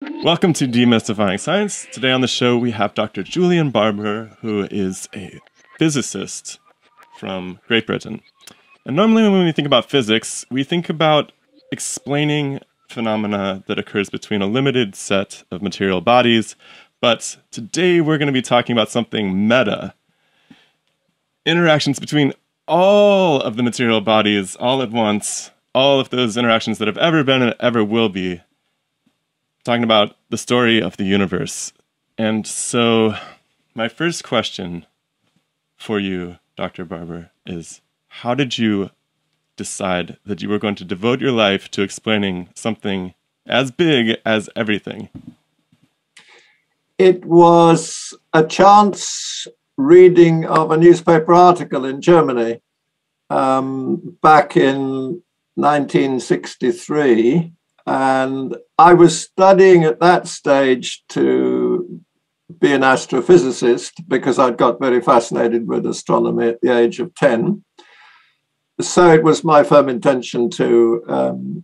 Welcome to Demystifying Science. Today on the show we have Dr. Julian Barbour, who is a physicist from Great Britain. And normally when we think about physics, we think about explaining phenomena that occurs between a limited set of material bodies, but today we're going to be talking about something meta. Interactions between all of the material bodies all at once, all of those interactions that have ever been and ever will be. Talking about the story of the universe. And so my first question for you, Dr. Barbour, is how did you decide that you were going to devote your life to explaining something as big as everything? It was a chance reading of a newspaper article in Germany back in 1963. And I was studying at that stage to be an astrophysicist because I'd got very fascinated with astronomy at the age of 10. So it was my firm intention to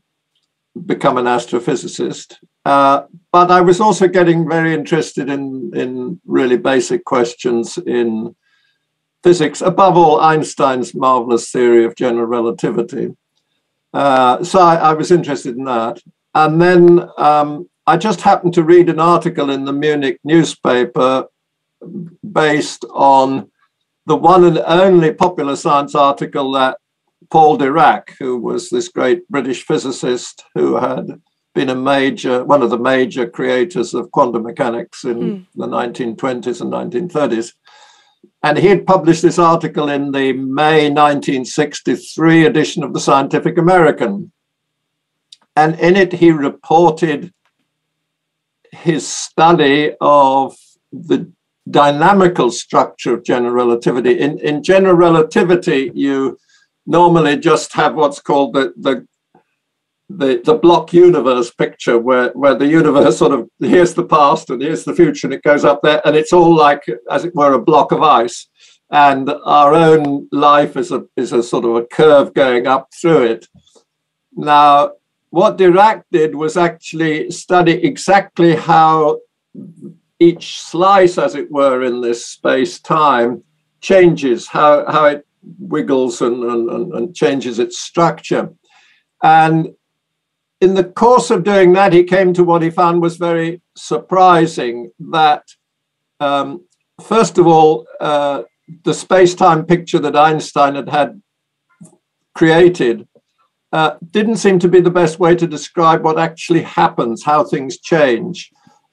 become an astrophysicist. But I was also getting very interested in really basic questions in physics, above all Einstein's marvelous theory of general relativity. So I was interested in that. And then I just happened to read an article in the Munich newspaper based on the one and only popular science article that Paul Dirac, who was this great British physicist who had been one of the major creators of quantum mechanics in the 1920s and 1930s. And he had published this article in the May 1963 edition of the Scientific American. And in it, he reported his study of the dynamical structure of general relativity. In general relativity, you normally just have what's called the block universe picture, where the universe sort of, here's the past and here's the future, and it goes up there, and it's all like, as it were, a block of ice. And our own life is a sort of a curve going up through it. Now, what Dirac did was actually study exactly how each slice, as it were, in this space-time changes, how it wiggles and changes its structure. And in the course of doing that, he came to what he found was very surprising, that first of all, the space-time picture that Einstein had created didn't seem to be the best way to describe what actually happens, how things change.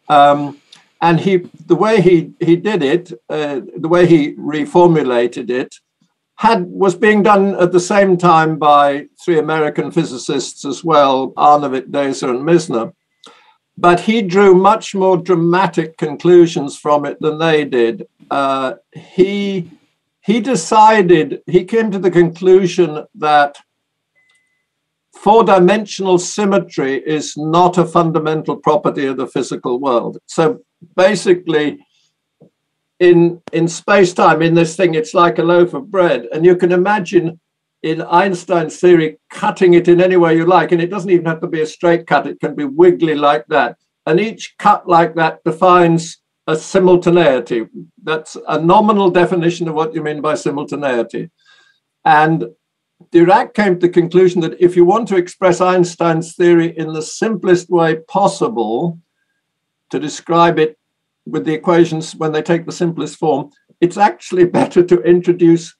And the way he did it, the way he reformulated it, was being done at the same time by three American physicists as well, Arnovic, Deser, and Misner. But he drew much more dramatic conclusions from it than they did. He came to the conclusion that four-dimensional symmetry is not a fundamental property of the physical world. So basically, in space-time, in this thing, it's like a loaf of bread. And you can imagine in Einstein's theory cutting it in any way you like. And it doesn't even have to be a straight cut. It can be wiggly like that. And each cut like that defines a simultaneity. That's a nominal definition of what you mean by simultaneity. And Dirac came to the conclusion that if you want to express Einstein's theory in the simplest way possible, to describe it with the equations when they take the simplest form, it's actually better to introduce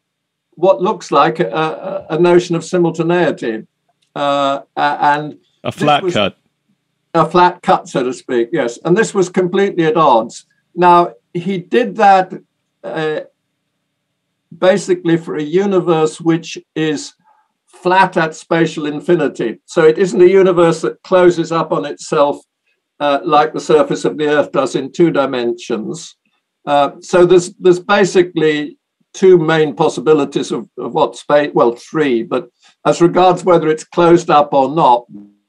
what looks like a notion of simultaneity. And a flat cut. A flat cut, so to speak, yes. And this was completely at odds. Now, he did that basically for a universe which is flat at spatial infinity. So it isn't a universe that closes up on itself like the surface of the Earth does in 2 dimensions. So there's basically 2 main possibilities of what space, well, 3, but as regards whether it's closed up or not,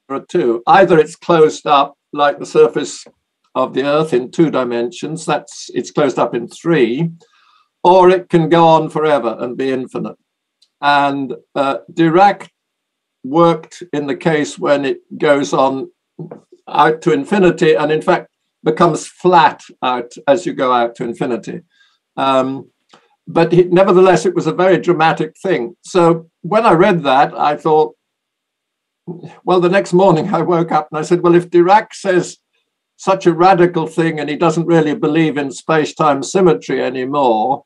there are 2. Either it's closed up like the surface of the Earth in 2 dimensions, it's closed up in 3, or it can go on forever and be infinite. And Dirac worked in the case when it goes on out to infinity, and in fact becomes flat out as you go out to infinity. But nevertheless, it was a very dramatic thing. So when I read that, I thought, well, the next morning I woke up and I said, well, if Dirac says such a radical thing and he doesn't really believe in space-time symmetry anymore,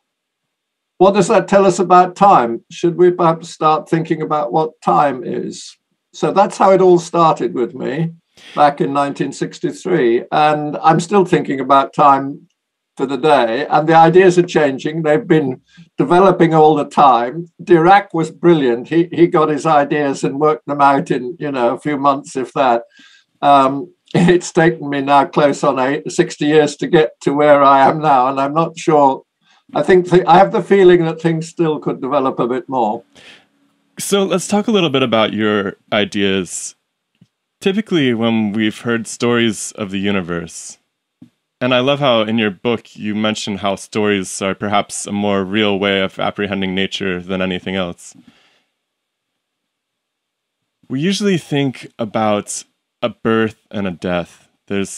what does that tell us about time? Should we perhaps start thinking about what time is? So that's how it all started with me back in 1963. And I'm still thinking about time to the day. And the ideas are changing. They've been developing all the time. Dirac was brilliant. He got his ideas and worked them out in, a few months, if that. It's taken me now close on 60 years to get to where I am now. And I'm not sure. I think I have the feeling that things still could develop a bit more. So let's talk a little bit about your ideas. Typically, when we've heard stories of the universe, and I love how in your book you mention how stories are perhaps a more real way of apprehending nature than anything else. We usually think about a birth and a death.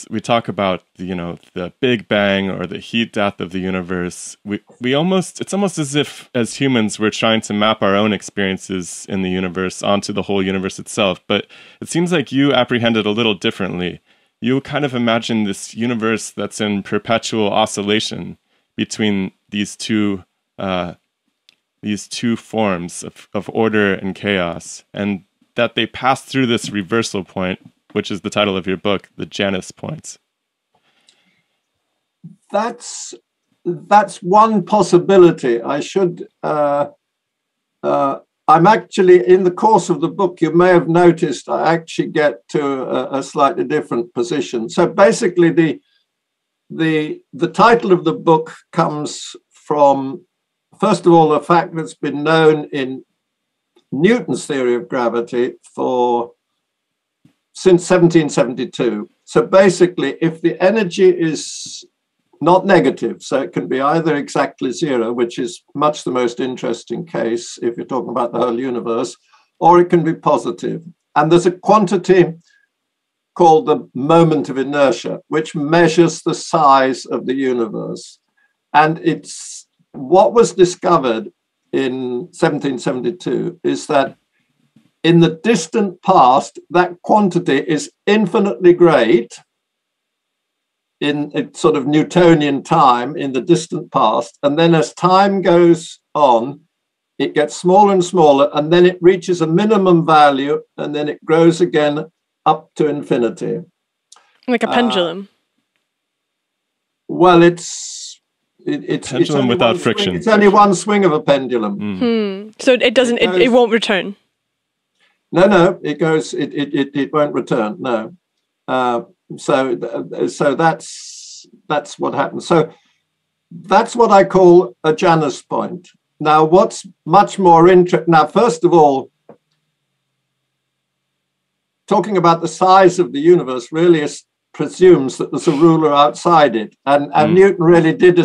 We talk about the Big Bang or the heat death of the universe. It's almost as if as humans we're trying to map our own experiences in the universe onto the whole universe itself. But it seems like you apprehend it a little differently. You kind of imagine this universe that's in perpetual oscillation between these two forms of order and chaos, and that they pass through this reversal point, which is the title of your book, the Janus Points. That's one possibility. I'm actually, in the course of the book, you may have noticed, I actually get to a slightly different position. So basically, the title of the book comes from, first of all, a fact that's been known in Newton's theory of gravity since 1772. So basically, if the energy is not negative, so it can be either exactly zero, which is much the most interesting case if you're talking about the whole universe, or it can be positive. And there's a quantity called the moment of inertia, which measures the size of the universe. And it's what was discovered in 1772 is that in the distant past, that quantity is infinitely great in sort of Newtonian time in the distant past. And then as time goes on, it gets smaller and smaller, and then it reaches a minimum value, and then it grows again up to infinity. Like a pendulum. Well, it's pendulum without friction. It's only one swing of a pendulum. So it won't return. No, it goes. It won't return. No. So that's what happens. So that's what I call a Janus point. Now, what's much more interesting? Now, first of all, talking about the size of the universe really presumes that there's a ruler outside it, and Newton really did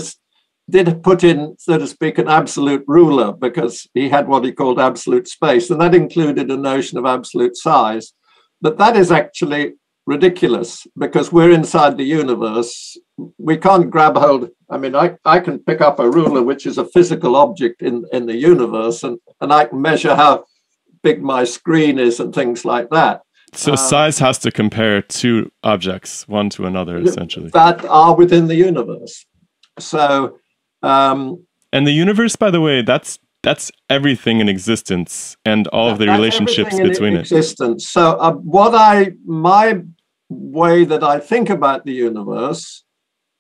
put in, so to speak, an absolute ruler, because he had what he called absolute space, and that included a notion of absolute size. But that is actually ridiculous, because we're inside the universe. We can't grab hold. I mean, I can pick up a ruler, which is a physical object in the universe, and I can measure how big my screen is and things like that. So size has to compare two objects, one to another, essentially, that are within the universe. So and the universe, by the way, that's everything in existence and all of the relationships between it. So my way that I think about the universe,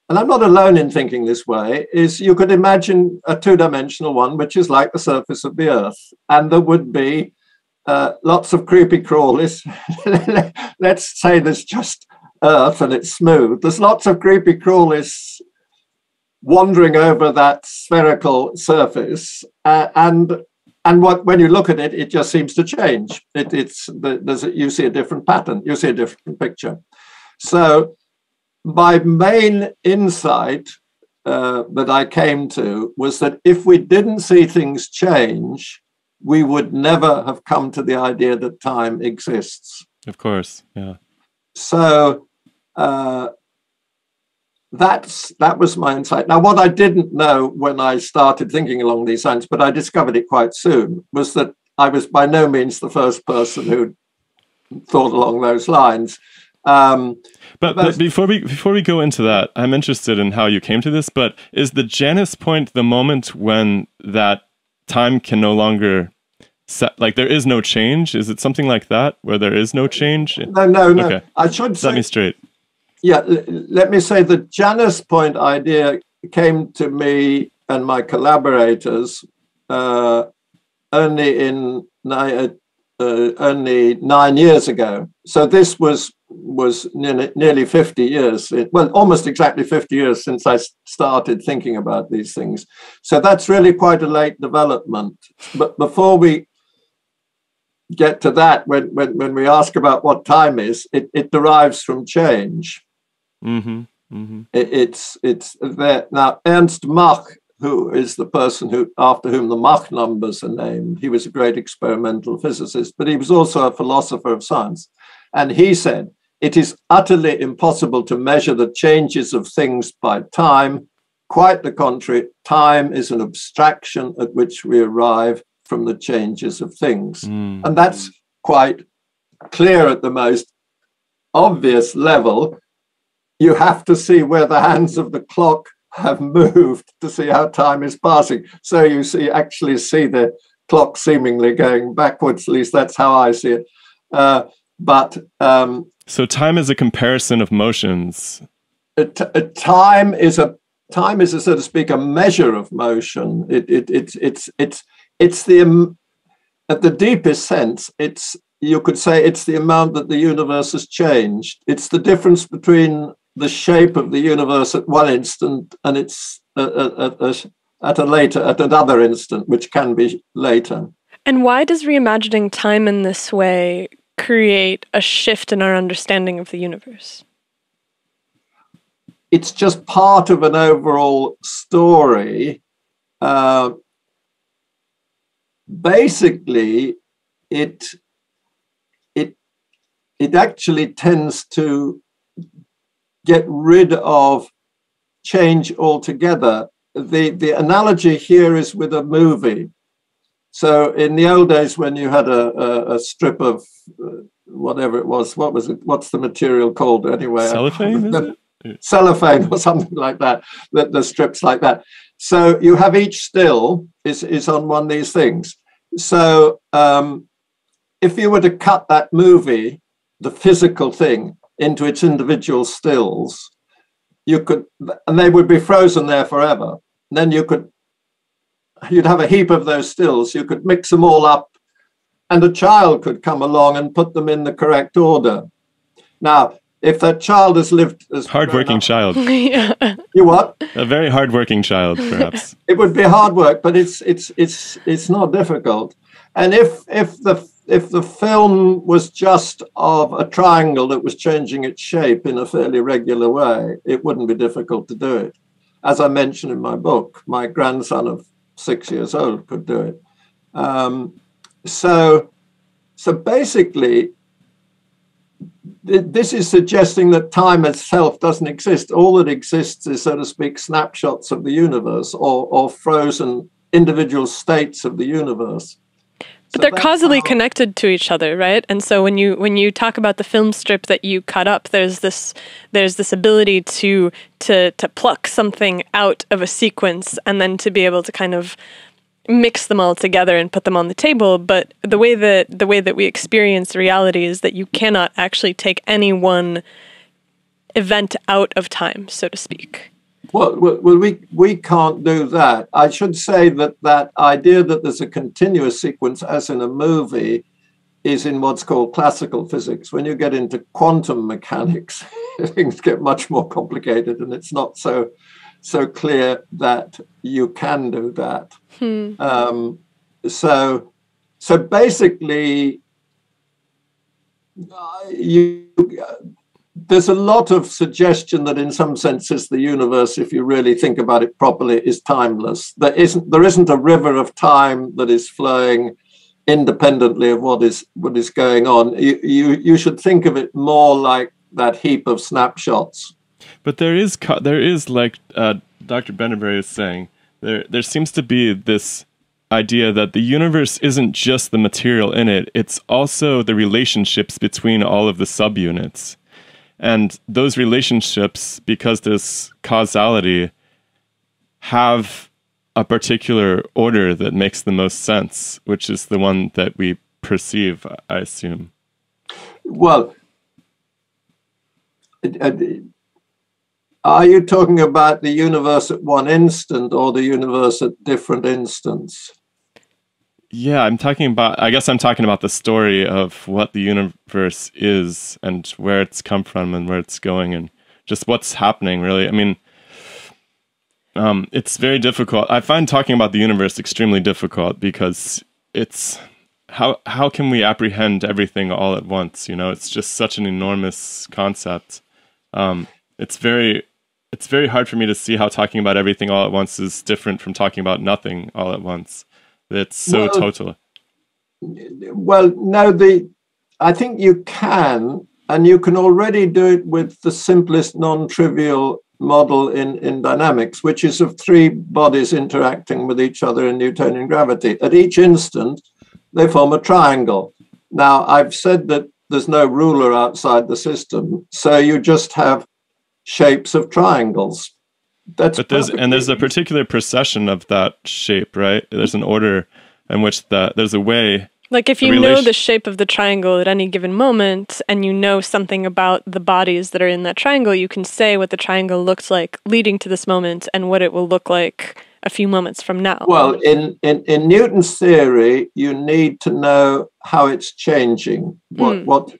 and I'm not alone in thinking this way, is you could imagine a two-dimensional one, which is like the surface of the Earth, and there would be lots of creepy crawlies. Let's say there's just Earth and it's smooth. There's lots of creepy crawlies wandering over that spherical surface, and when you look at it, it just seems to change. You see a different pattern, you see a different picture. So my main insight that I came to was that if we didn't see things change, we would never have come to the idea that time exists. Of course, yeah. So that was my insight. Now, what I didn't know when I started thinking along these lines, but I discovered it quite soon, was that I was by no means the first person who thought along those lines. But before we go into that, I'm interested in how you came to this. But is the Janus point the moment when that time can no longer like there is no change? Is it something like that where there is no change? No. Okay. I should say. Set me straight. Yeah, let me say the Janus point idea came to me and my collaborators only 9 years ago. So this was nearly 50 years, well, almost exactly 50 years since I started thinking about these things. So that's really quite a late development. But before we get to that, when we ask about what time is, it derives from change. Mm-hmm. Mm-hmm. It's there. Now, Ernst Mach, who is the person after whom the Mach numbers are named, he was a great experimental physicist, but he was also a philosopher of science. And he said, it is utterly impossible to measure the changes of things by time. Quite the contrary, time is an abstraction at which we arrive from the changes of things. Mm. And that's quite clear at the most obvious level. You have to see where the hands of the clock have moved to see how time is passing. So you actually see the clock seemingly going backwards. At least that's how I see it. So time is a comparison of motions. Time is a so to speak a measure of motion. It's the at the deepest sense. You could say it's the amount that the universe has changed. It's the difference between the shape of the universe at one instant and it's at another instant, which can be later. And why does reimagining time in this way create a shift in our understanding of the universe? It's just part of an overall story. Basically, it actually tends to get rid of change altogether. The analogy here is with a movie. So in the old days, when you had a strip of whatever it was, what's the material called anyway? Cellophane? Cellophane or something like that, the strips like that. So you have each still is on one of these things. So if you were to cut that movie, the physical thing, into its individual stills, you could, and they would be frozen there forever. And then you'd have a heap of those stills. You could mix them all up, and a child could come along and put them in the correct order. Now, if that child has lived as hardworking child, yeah. You what? A very hardworking child, perhaps. It would be hard work, but it's not difficult. And if the film was just of a triangle that was changing its shape in a fairly regular way, it wouldn't be difficult to do it. As I mentioned in my book, my grandson of 6 years old could do it. So basically, this is suggesting that time itself doesn't exist. All that exists is, so to speak, snapshots of the universe or frozen individual states of the universe. But they're causally connected to each other, right? And so when you talk about the film strip that you cut up, there's this ability to pluck something out of a sequence and then to be able to kind of mix them all together and put them on the table. But the way that we experience reality is that you cannot actually take any one event out of time, so to speak. Well, we can't do that. I should say that idea that there's a continuous sequence, as in a movie, is in what's called classical physics. When you get into quantum mechanics, things get much more complicated, and it's not so clear that you can do that. So basically, there's a lot of suggestion that in some senses the universe, if you really think about it properly, is timeless. There isn't a river of time that is flowing independently of what is going on. You should think of it more like that heap of snapshots. But there is like Dr. Benderberry is saying, there seems to be this idea that the universe isn't just the material in it, it's also the relationships between all of the subunits. And those relationships, because there's causality, have a particular order that makes the most sense, which is the one that we perceive, I assume. Well, are you talking about the universe at one instant or the universe at different instants? Yeah, I guess I'm talking about the story of what the universe is and where it's come from and where it's going and just what's happening, really. I mean, it's very difficult. I find talking about the universe extremely difficult because it's how can we apprehend everything all at once? You know, it's just such an enormous concept. It's very hard for me to see how talking about everything all at once is different from talking about nothing all at once. It's so total. Well, no, I think you can, and you can already do it with the simplest non-trivial model in dynamics, which is of three bodies interacting with each other in Newtonian gravity. At each instant, they form a triangle. Now, I've said that there's no ruler outside the system, so you just have shapes of triangles. There's a particular precession of that shape, right? There's an order in which there's a way. Like if you know the shape of the triangle at any given moment and you know something about the bodies that are in that triangle, you can say what the triangle looks like leading to this moment and what it will look like a few moments from now. Well, in Newton's theory, you need to know how it's changing.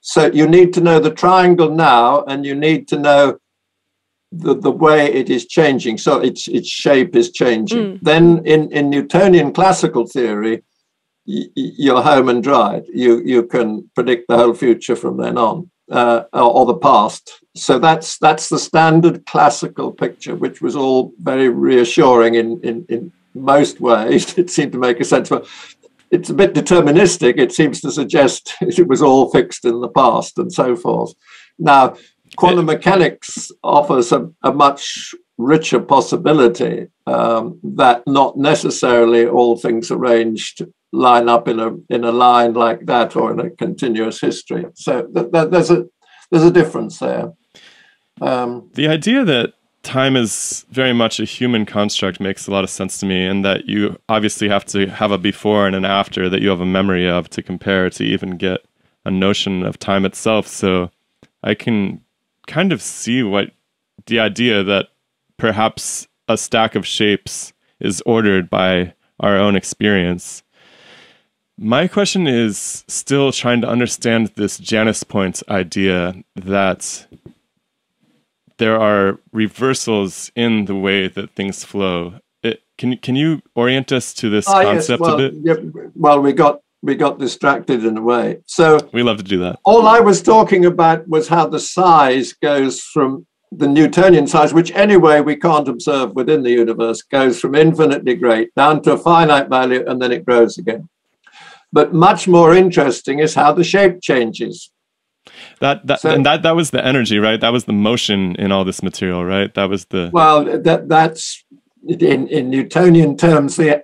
So you need to know the triangle now, and you need to know the way it is changing, so its shape is changing. Then in Newtonian classical theory, you're home and dry. You can predict the whole future from then on, or the past. So that's the standard classical picture, which was all very reassuring in most ways. It seemed to make a sense, but it's a bit deterministic. It seems to suggest it was all fixed in the past and so forth. Now, quantum mechanics offers a much richer possibility that not necessarily all things arranged line up in a line like that or in a continuous history. So there's a difference there. The idea that time is very much a human construct makes a lot of sense to me, and that you obviously have to have a before and an after that you have a memory of to compare to even get a notion of time itself. So I can kind of see what the idea that perhaps a stack of shapes is ordered by our own experience. My question is still trying to understand this Janus Point idea that there are reversals in the way that things flow. Can you orient us to this concept a bit? Yeah, well, we got distracted in a way. So we love to do that. All I was talking about was how the size goes from the Newtonian size, which anyway we can't observe within the universe, goes from infinitely great down to a finite value, and then it grows again. But much more interesting is how the shape changes. That was the energy, right? That was the motion in all this material, right? That was the... Well, that's... In Newtonian terms, the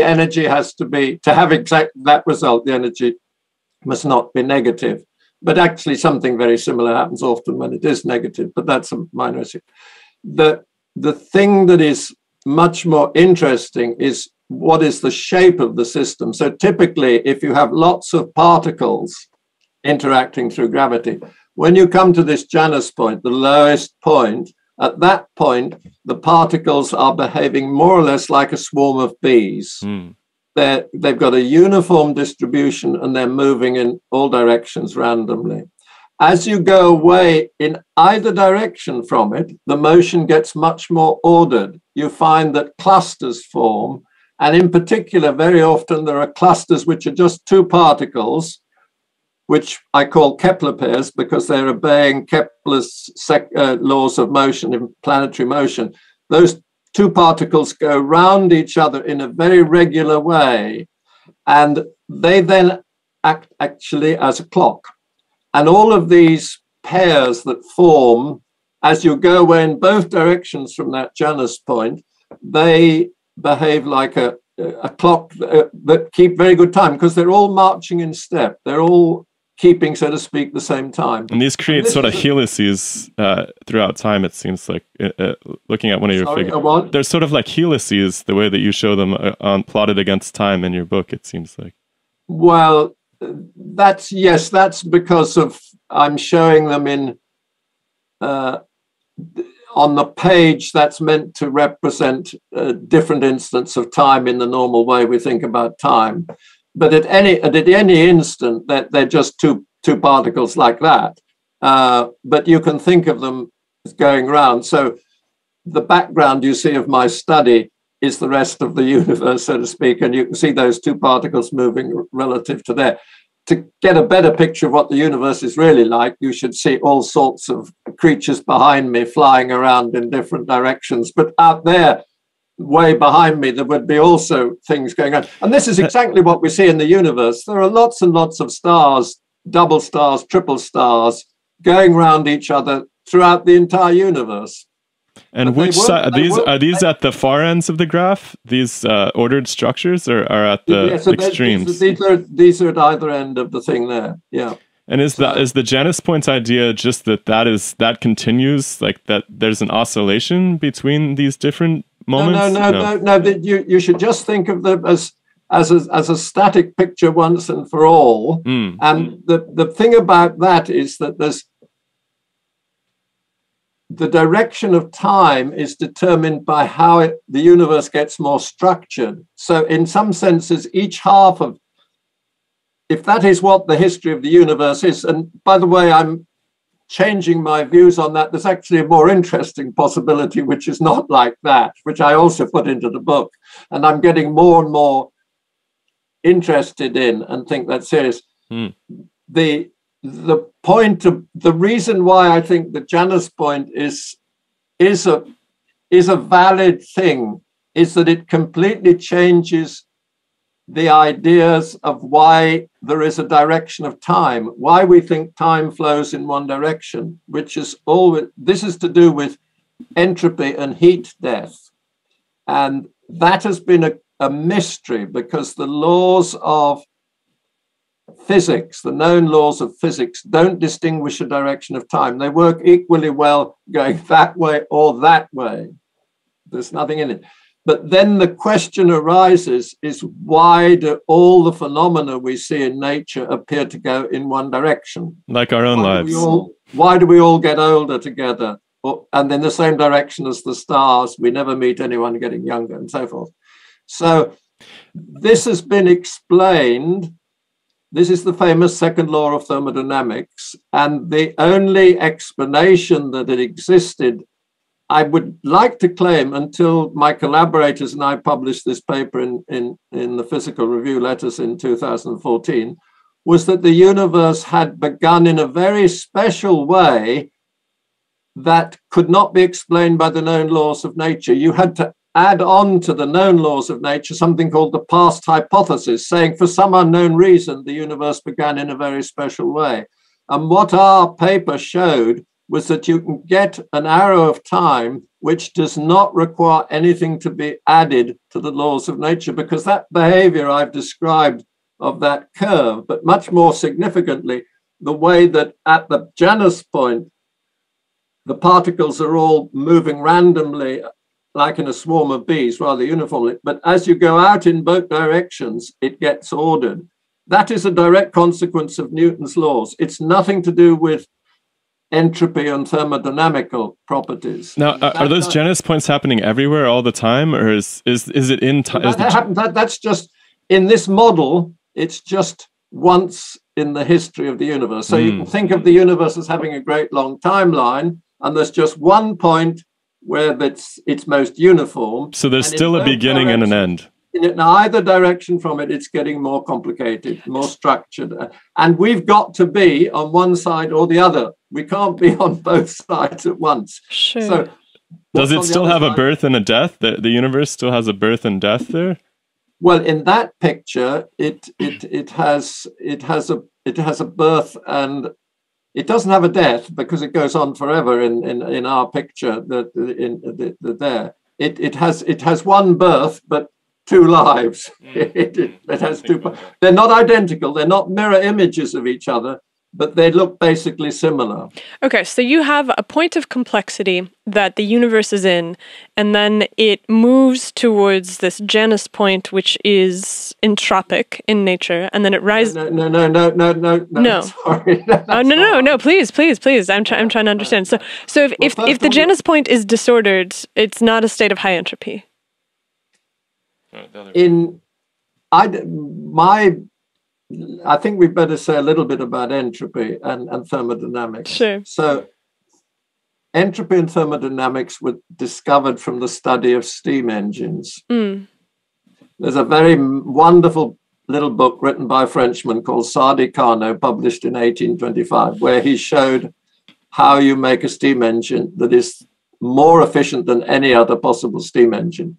energy has to be, to have exactly that result, the energy must not be negative. But actually something very similar happens often when it is negative, but that's a minor issue. The thing that is much more interesting is what is the shape of the system. So typically, if you have lots of particles interacting through gravity, when you come to this Janus point, the lowest point, at that point, the particles are behaving more or less like a swarm of bees. They've got a uniform distribution and they're moving in all directions randomly. As you go away in either direction from it, the motion gets much more ordered. You find that clusters form, and in particular, very often there are clusters which are just two particles, which I call Kepler pairs because they're obeying Kepler's laws of motion in planetary motion. Those two particles go round each other in a very regular way, and they then act actually as a clock. And all of these pairs that form as you go away in both directions from that Janus point, they behave like a clock that keep very good time because they're all marching in step. They're all keeping, so to speak, the same time. And these create sort of helices throughout time, it seems like, looking at one of your figures. They're sort of like helices, the way that you show them plotted against time in your book, it seems like. Well, that's because of I'm showing them in on the page that's meant to represent a different instance of time in the normal way we think about time. But at any instant, that they're just two particles like that. But you can think of them as going round. So the background you see of my study is the rest of the universe, so to speak, and you can see those two particles moving relative to there. To get a better picture of what the universe is really like, you should see all sorts of creatures behind me flying around in different directions. But out there, way behind me, there would be also things going on. And this is exactly what we see in the universe. There are lots and lots of stars, double stars, triple stars, going around each other throughout the entire universe. And which side are these at the far ends of the graph? These ordered structures, or are at the extremes? These are at either end of the thing there. Yeah. And is the Janus Points idea just that continues, like that? There's an oscillation between these different moments. No. You should just think of them as a static picture once and for all. And the thing about that is that the direction of time is determined by how the universe gets more structured. So in some senses, each half of, if that is what the history of the universe is, and by the way, I'm changing my views on that. There's actually a more interesting possibility, which is not like that, which I also put into the book. And I'm getting more and more interested in and think that's serious. The point of the reason why I think the Janus point is a valid thing is that it completely changes the ideas of why there is a direction of time, why we think time flows in one direction, which is always, this is to do with entropy and heat death. And that has been a mystery because the laws of physics, the known laws of physics, don't distinguish a direction of time. They work equally well going that way or that way. There's nothing in it. But then the question arises is why do all the phenomena we see in nature appear to go in one direction? Like our own lives. Why do we all get older together? And in the same direction as the stars, we never meet anyone getting younger and so forth. So this has been explained. This is the famous second law of thermodynamics. And the only explanation that it existed, I would like to claim, until my collaborators and I published this paper in the Physical Review Letters in 2014, was that the universe had begun in a very special way that could not be explained by the known laws of nature. You had to add on to the known laws of nature something called the past hypothesis, saying for some unknown reason, the universe began in a very special way. And what our paper showed was that you can get an arrow of time which does not require anything to be added to the laws of nature, because that behavior I've described of that curve, but much more significantly, the way that at the Janus point, the particles are all moving randomly like in a swarm of bees, rather uniformly. But as you go out in both directions, it gets ordered. That is a direct consequence of Newton's laws. It's nothing to do with entropy and thermodynamical properties. Now, are those Janus points happening everywhere all the time, or is it in time? That's just, in this model, it's just once in the history of the universe. So you can think of the universe as having a great long timeline, and there's just one point where it's most uniform. So there's still a beginning and an end. In either direction from it, it's getting more complicated, more structured. And we've got to be on one side or the other. We can't be on both sides at once. Sure. So does it still have a birth and a death? The universe still has a birth and death there? Well, in that picture, it has a birth and it doesn't have a death because it goes on forever in our picture there. It has one birth, but two lives. It has two. They're not identical. They're not mirror images of each other, but they look basically similar. Okay, so you have a point of complexity that the universe is in, and then it moves towards this Janus point, which is entropic in nature, and then it rises. No. Sorry. No. Please. I'm trying to understand. So if the Janus point is disordered, it's not a state of high entropy. I think we better say a little bit about entropy and thermodynamics. Sure. So entropy and thermodynamics were discovered from the study of steam engines. There's a very wonderful little book written by a Frenchman called Sadi Carnot, published in 1825, where he showed how you make a steam engine that is more efficient than any other possible steam engine.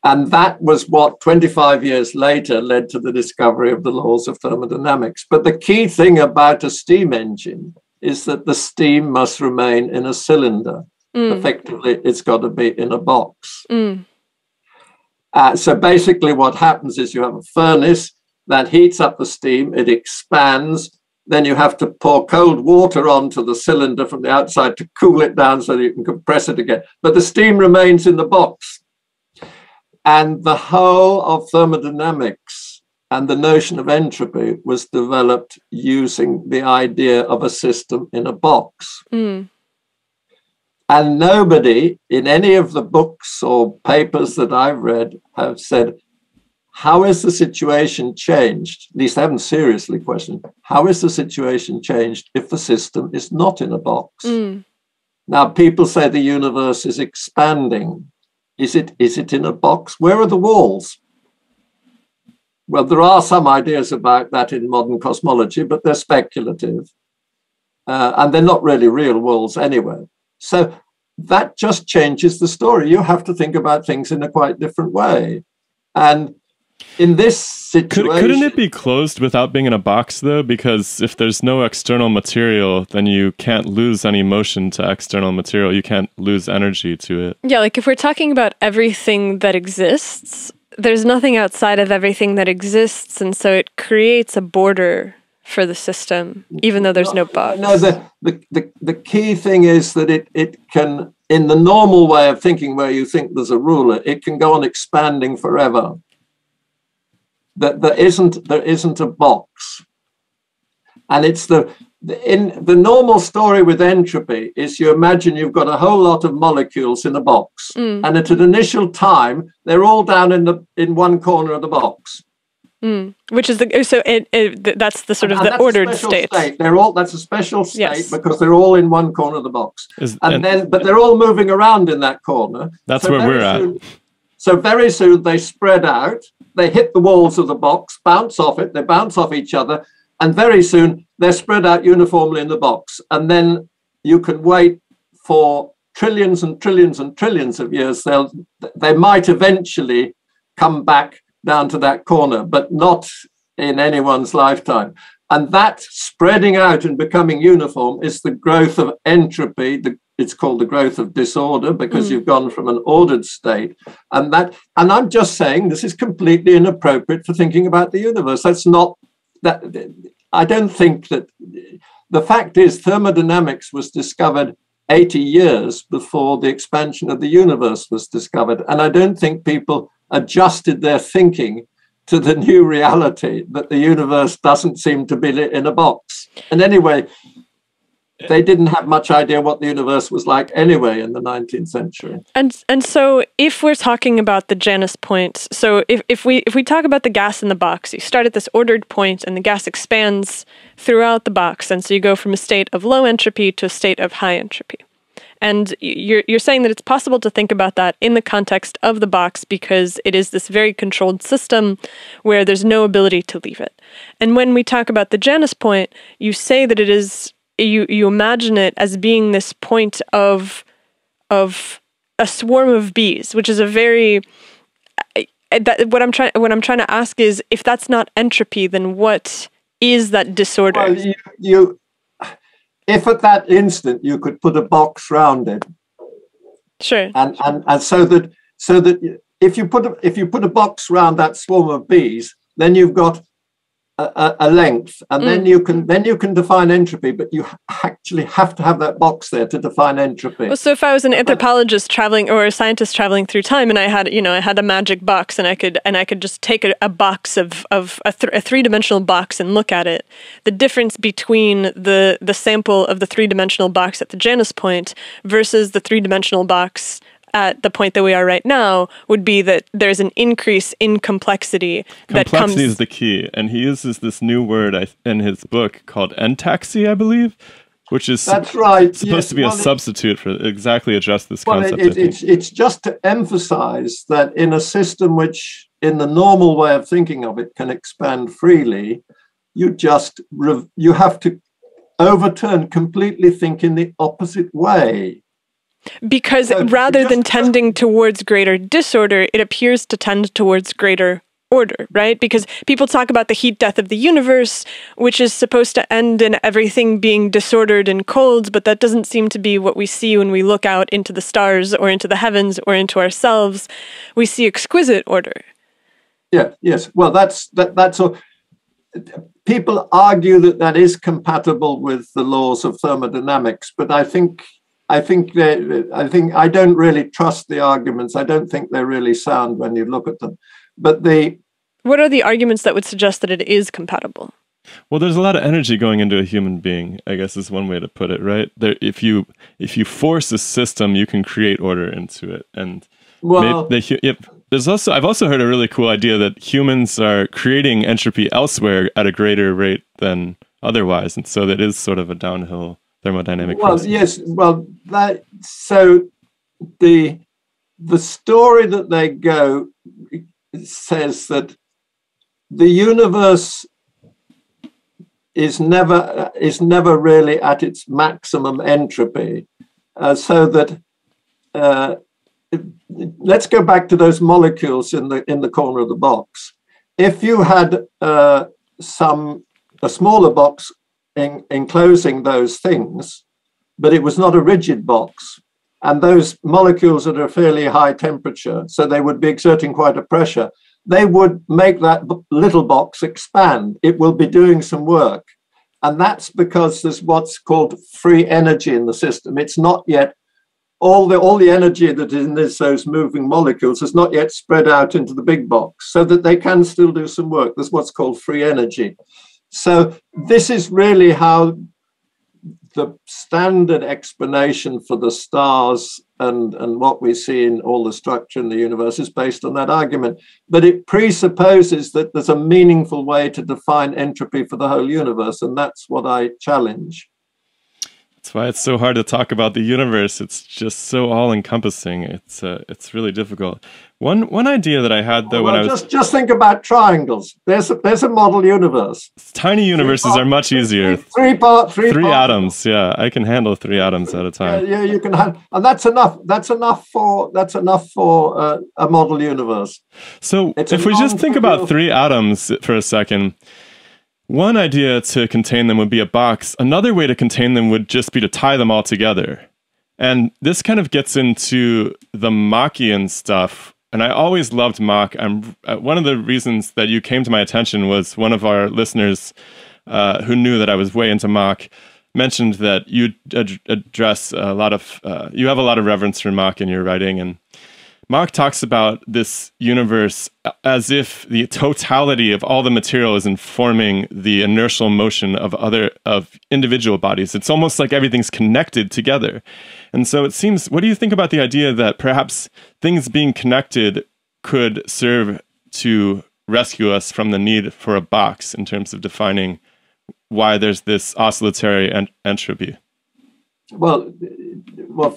And that was what 25 years later led to the discovery of the laws of thermodynamics. But the key thing about a steam engine is that the steam must remain in a cylinder. Effectively, it's got to be in a box. So basically what happens is you have a furnace that heats up the steam, it expands, then you have to pour cold water onto the cylinder from the outside to cool it down so that you can compress it again. But the steam remains in the box. And the whole of thermodynamics and the notion of entropy was developed using the idea of a system in a box. And nobody in any of the books or papers that I've read have said, how is the situation changed? At least I haven't seriously questioned, how is the situation changed if the system is not in a box? Now, people say the universe is expanding. Is it in a box? Where are the walls? Well, there are some ideas about that in modern cosmology, but they're speculative. And they're not really real walls anyway. So that just changes the story. You have to think about things in a quite different way. And in this situation... Couldn't it be closed without being in a box, though? Because if there's no external material, then you can't lose any motion to external material. You can't lose energy to it. Yeah, like if we're talking about everything that exists, there's nothing outside of everything that exists, and so it creates a border for the system, even though there's no box. No, the key thing is that it can, in the normal way of thinking where you think there's a ruler, it can go on expanding forever. That there isn't a box, and it's in the normal story with entropy is you imagine you've got a whole lot of molecules in a box, and at an initial time they're all down in one corner of the box, which is that's the sort of the ordered state. That's a special state because they're all in one corner of the box, but they're all moving around in that corner. That's where we're at. So very soon they spread out, they hit the walls of the box, bounce off it, they bounce off each other, and very soon they're spread out uniformly in the box. And then you can wait for trillions and trillions and trillions of years. They might eventually come back down to that corner, but not in anyone's lifetime. And that spreading out and becoming uniform is the growth of entropy. It's called the growth of disorder because you've gone from an ordered state. And I'm just saying this is completely inappropriate for thinking about the universe. That's not that. I don't think that. The fact is, thermodynamics was discovered 80 years before the expansion of the universe was discovered. And I don't think people adjusted their thinking to the new reality that the universe doesn't seem to be in a box. And anyway, they didn't have much idea what the universe was like anyway in the 19th century. And so if we're talking about the Janus points, so if we talk about the gas in the box, you start at this ordered point and the gas expands throughout the box. And so you go from a state of low entropy to a state of high entropy. And you're saying that it's possible to think about that in the context of the box because it is this very controlled system where there's no ability to leave it. And when we talk about the Janus point, you say that it is, you imagine it as being this point of a swarm of bees, which is a very, what I'm trying to ask is, if that's not entropy, then what is that disorder? Well, if at that instant you could put a box round it, sure, and so that if you put a box round that swarm of bees, then you've got a length, and then you can define entropy, but you actually have to have that box there to define entropy. Well, so if I was an anthropologist traveling or a scientist traveling through time, and I had a magic box, and I could just take a box of a three-dimensional box and look at it, the difference between the sample of the three-dimensional box at the Janus Point versus the three-dimensional box at the point that we are right now would be that there's an increase in complexity. Complexity is the key, and he uses this new word in his book called entaxy, I believe, which is supposed to be a substitute for exactly address this concept. It's just to emphasize that in a system which, in the normal way of thinking of it, can expand freely, you have to completely think in the opposite way. Because rather than tending towards greater disorder, it appears to tend towards greater order, right? Because people talk about the heat death of the universe, which is supposed to end in everything being disordered and cold, but that doesn't seem to be what we see when we look out into the stars or into the heavens or into ourselves. We see exquisite order. Yeah, yes. Well, that's all. People argue that is compatible with the laws of thermodynamics, but I don't really trust the arguments. I don't think they're really sound when you look at them. But what are the arguments that would suggest that it is compatible? Well, there's a lot of energy going into a human being, I guess is one way to put it, right? If you force a system, you can create order into it. And I've also heard a really cool idea that humans are creating entropy elsewhere at a greater rate than otherwise, and so that is sort of a downhill thermodynamic process. Yes. So the story that they go says that the universe is never really at its maximum entropy. So that let's go back to those molecules in the corner of the box. If you had a smaller box enclosing those things, but it was not a rigid box, and those molecules at a fairly high temperature, so they would be exerting quite a pressure, they would make that little box expand. It will be doing some work. And that's because there's what's called free energy in the system. It's not yet, all the energy that is in those moving molecules is not yet spread out into the big box, so that they can still do some work. There's what's called free energy. So this is really how the standard explanation for the stars and what we see in all the structure in the universe is based on that argument. But it presupposes that there's a meaningful way to define entropy for the whole universe, and that's what I challenge. That's why it's so hard to talk about the universe. It's just so all-encompassing. It's really difficult. One idea that I had, though, when I was just think about triangles. There's a model universe. Tiny universes are much easier. Three atoms. Yeah, I can handle 3 atoms at a time. Yeah, you can handle, and that's enough for a model universe. So if we just think about 3 atoms for a second. One idea to contain them would be a box. Another way to contain them would just be to tie them all together. And this kind of gets into the Machian stuff. And I always loved Mach. One of the reasons that you came to my attention was one of our listeners who knew that I was way into Mach mentioned that you address you have a lot of reverence for Mach in your writing. And Mach talks about this universe as if the totality of all the material is informing the inertial motion of individual bodies. It's almost like everything's connected together. And so it seems, what do you think about the idea that perhaps things being connected could serve to rescue us from the need for a box in terms of defining why there's this oscillatory entropy? Well,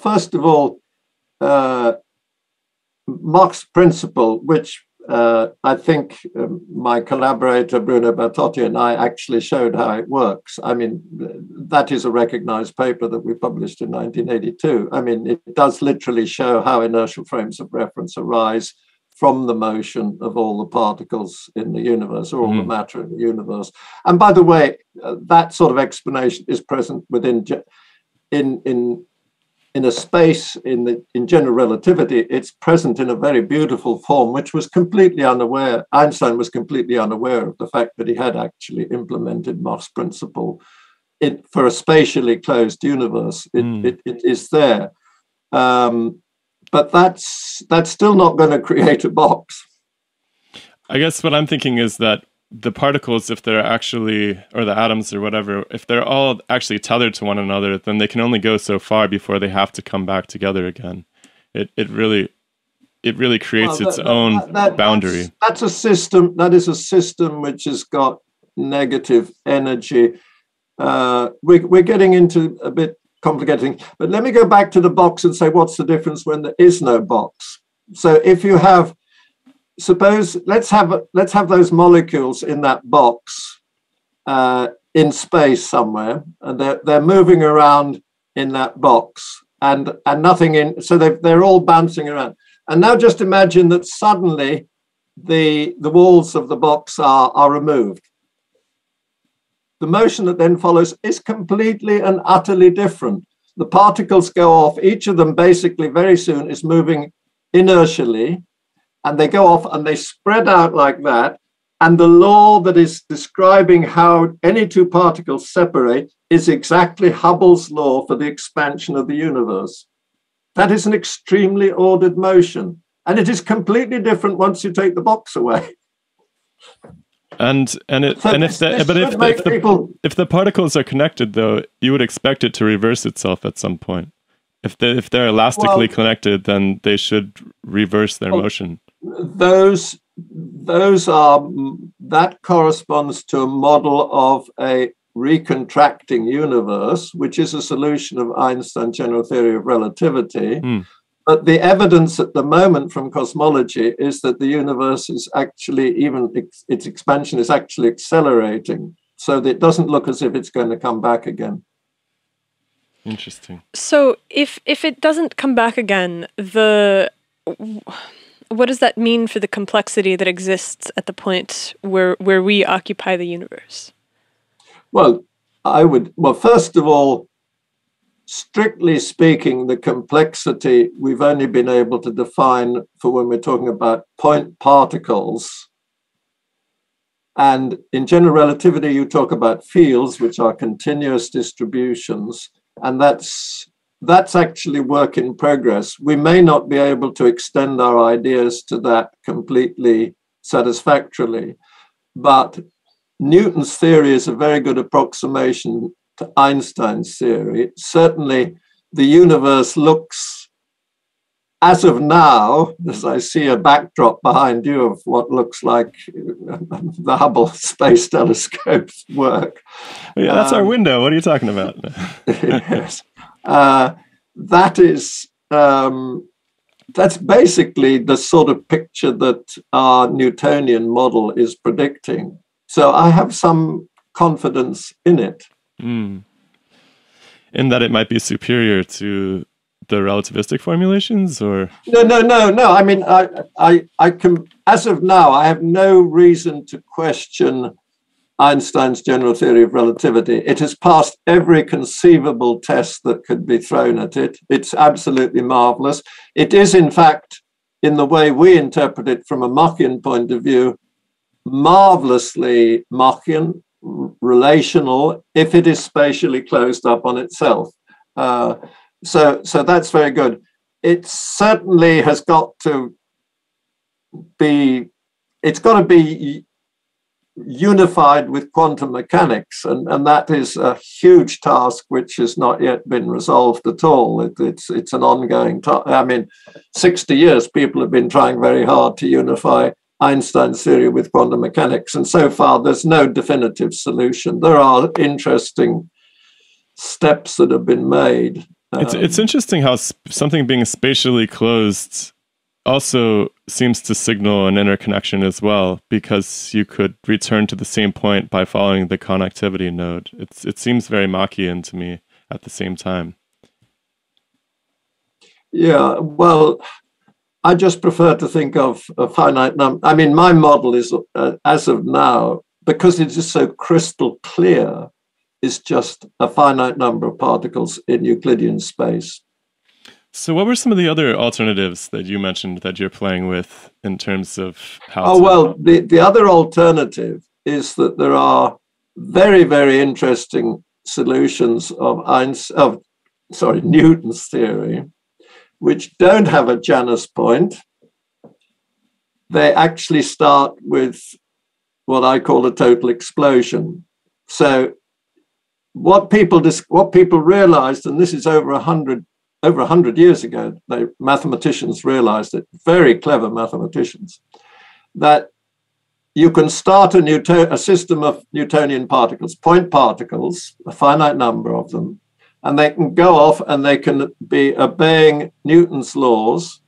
first of all, Mach's principle, which I think my collaborator Bruno Bertotti and I actually showed how it works. I mean, that is a recognized paper that we published in 1982. I mean, it does literally show how inertial frames of reference arise from the motion of all the particles in the universe, or all the Mm. matter in the universe. And by the way, that sort of explanation is present within in a space in general relativity. It's present in a very beautiful form, which was completely unaware. Einstein was completely unaware of the fact that he had actually implemented Mach's principle for a spatially closed universe. It is there. But that's still not going to create a box. I guess what I'm thinking is that the particles, if they're actually, or the atoms or whatever, if they're all actually tethered to one another, then they can only go so far before they have to come back together again. It really creates its own boundary. That's a system. That is a system which has got negative energy. We're getting into a bit complicating, but let me go back to the box and say, what's the difference when there is no box? So if you have, suppose, let's have those molecules in that box in space somewhere, and they're moving around in that box, and nothing in. So they're all bouncing around. And now just imagine that suddenly the walls of the box are removed. The motion that then follows is completely and utterly different. The particles go off. Each of them basically very soon is moving inertially, and they go off and they spread out like that. And the law that is describing how any two particles separate is exactly Hubble's law for the expansion of the universe. That is an extremely ordered motion. And it is completely different once you take the box away. If the particles are connected, though, you would expect it to reverse itself at some point. If they're elastically connected, then they should reverse their motion. That corresponds to a model of a recontracting universe, which is a solution of Einstein's general theory of relativity. But the evidence at the moment from cosmology is that the universe is actually, even its expansion is actually accelerating, so that it doesn't look as if it's going to come back again. Interesting. So if it doesn't come back again, what does that mean for the complexity that exists at the point where we occupy the universe? Well, first of all, strictly speaking, the complexity we've only been able to define for when we're talking about point particles. And in general relativity, you talk about fields, which are continuous distributions, and that's actually work in progress. We may not be able to extend our ideas to that completely satisfactorily, but Newton's theory is a very good approximation to Einstein's theory. Certainly, the universe looks, as of now, as I see a backdrop behind you of what looks like the Hubble Space Telescope's work. Yeah, that's our window. What are you talking about? Yes. That's basically the sort of picture that our Newtonian model is predicting. So I have some confidence in it. In that it might be superior to the relativistic formulations, or no. I mean, I can, as of now, I have no reason to question Einstein's general theory of relativity. It has passed every conceivable test that could be thrown at it. It's absolutely marvelous. It is, in fact, in the way we interpret it from a Machian point of view, marvelously Machian, relational, if it is spatially closed up on itself. So that's very good. It certainly has got to be, it's got to be unified with quantum mechanics, and that is a huge task which has not yet been resolved at all. It's an ongoing task. I mean, 60 years people have been trying very hard to unify Einstein's theory with quantum mechanics, and so far there's no definitive solution. There are interesting steps that have been made. It's interesting how something being spatially closed also seems to signal an interconnection as well, because you could return to the same point by following the connectivity node. It seems very Machian to me at the same time. Yeah, well, I just prefer to think of a finite number. I mean, my model is, as of now, because it is so crystal clear, is just a finite number of particles in Euclidean space. So what were some of the other alternatives that you mentioned that you're playing with in terms of how well, the other alternative is that there are very, very interesting solutions of Newton's theory, which don't have a Janus point. They actually start with what I call a total explosion. So what people realized, and this is over 100 years ago, mathematicians realized it, very clever mathematicians, that you can start a system of Newtonian particles, point particles, a finite number of them, and they can go off and they can be obeying Newton's laws.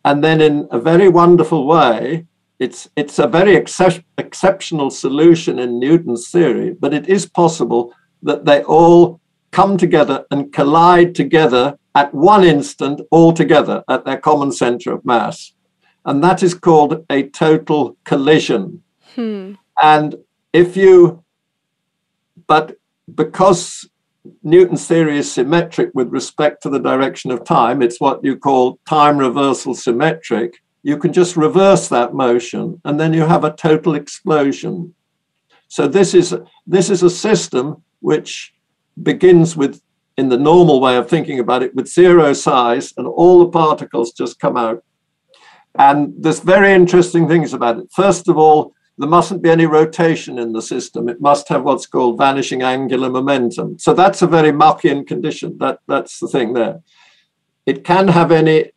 And then in a very wonderful way, it's a very exceptional solution in Newton's theory, but it is possible that they all come together and collide together at one instant, all together at their common center of mass. And that is called a total collision. And but because Newton's theory is symmetric with respect to the direction of time, it's what you call time reversal symmetric, you can just reverse that motion and then you have a total explosion. So this is a system which begins with, in the normal way of thinking about it, with zero size, and all the particles just come out. And there's very interesting things about it. First of all, there mustn't be any rotation in the system. It must have what's called vanishing angular momentum. So that's a very Machian condition. That's the thing there. It can have any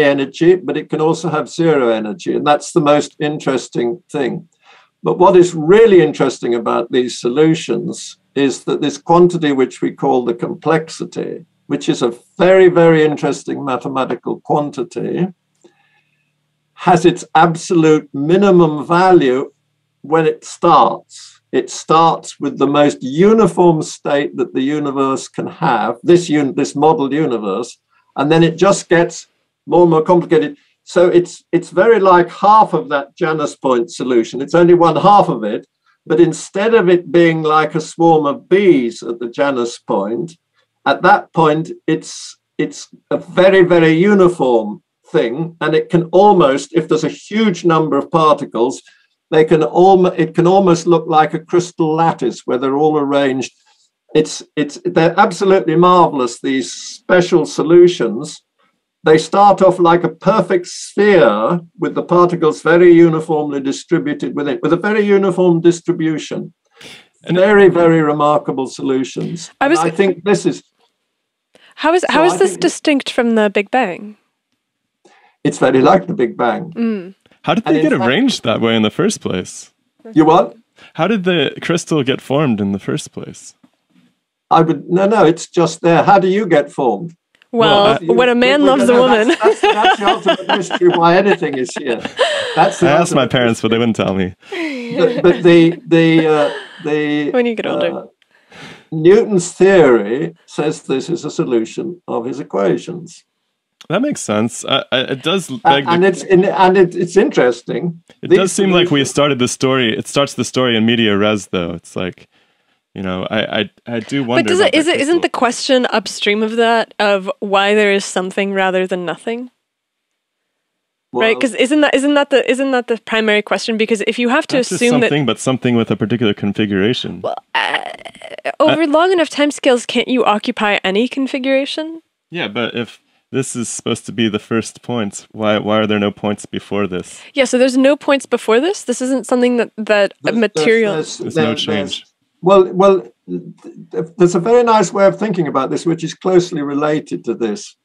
energy, but it can also have zero energy. And that's the most interesting thing. But what is really interesting about these solutions is that this quantity, which we call the complexity, which is a very, very interesting mathematical quantity, has its absolute minimum value when it starts. It starts with the most uniform state that the universe can have, this model universe, and then it just gets more and more complicated. So it's very like half of that Janus Point solution. It's only one half of it, but instead of it being like a swarm of bees at the Janus Point, at that point, it's a very, very uniform thing, and it can almost, if there's a huge number of particles, it can almost look like a crystal lattice where they're all arranged. They're absolutely marvelous, these special solutions. They start off like a perfect sphere with the particles very uniformly distributed within, with a very uniform distribution. Very, very remarkable solutions. I think this is... How is this distinct from the Big Bang? It's very like the Big Bang. How did they get arranged that way in the first place? You what? How did the crystal get formed in the first place? No, it's just there. How do you get formed? Well, when a man loves a woman. That's the ultimate mystery why anything is here. I asked my parents, but they wouldn't tell me. But the when you get older. Newton's theory says this is a solution of his equations. That makes sense. It does beg it's interesting. It does seem like we started the story. It starts the story in media res, though. It's like, you know, I do wonder. But isn't the question upstream of that of why there is something rather than nothing? Well, right? Because isn't that the primary question? Because if you have to assume something, but something with a particular configuration. Well, over long enough timescales, can't you occupy any configuration? Yeah, but if this is supposed to be the first points, why are there no points before this? Yeah, so there's no points before this. This isn't something that material. There's no change. Well, there's a very nice way of thinking about this, which is closely related to this.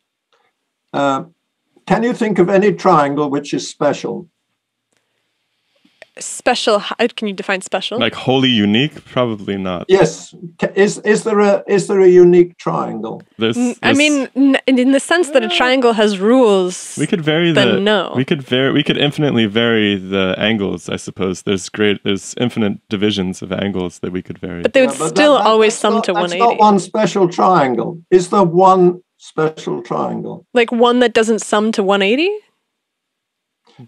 Can you think of any triangle which is special? Special? Can you define special? Like wholly unique? Probably not. Yes. Is there a unique triangle? I mean, in the sense that a triangle has rules. We could vary We could infinitely vary the angles. I suppose there's infinite divisions of angles that we could vary. But they would still always sum to 180. That's not one special triangle. Is there one special triangle. Like one that doesn't sum to 180?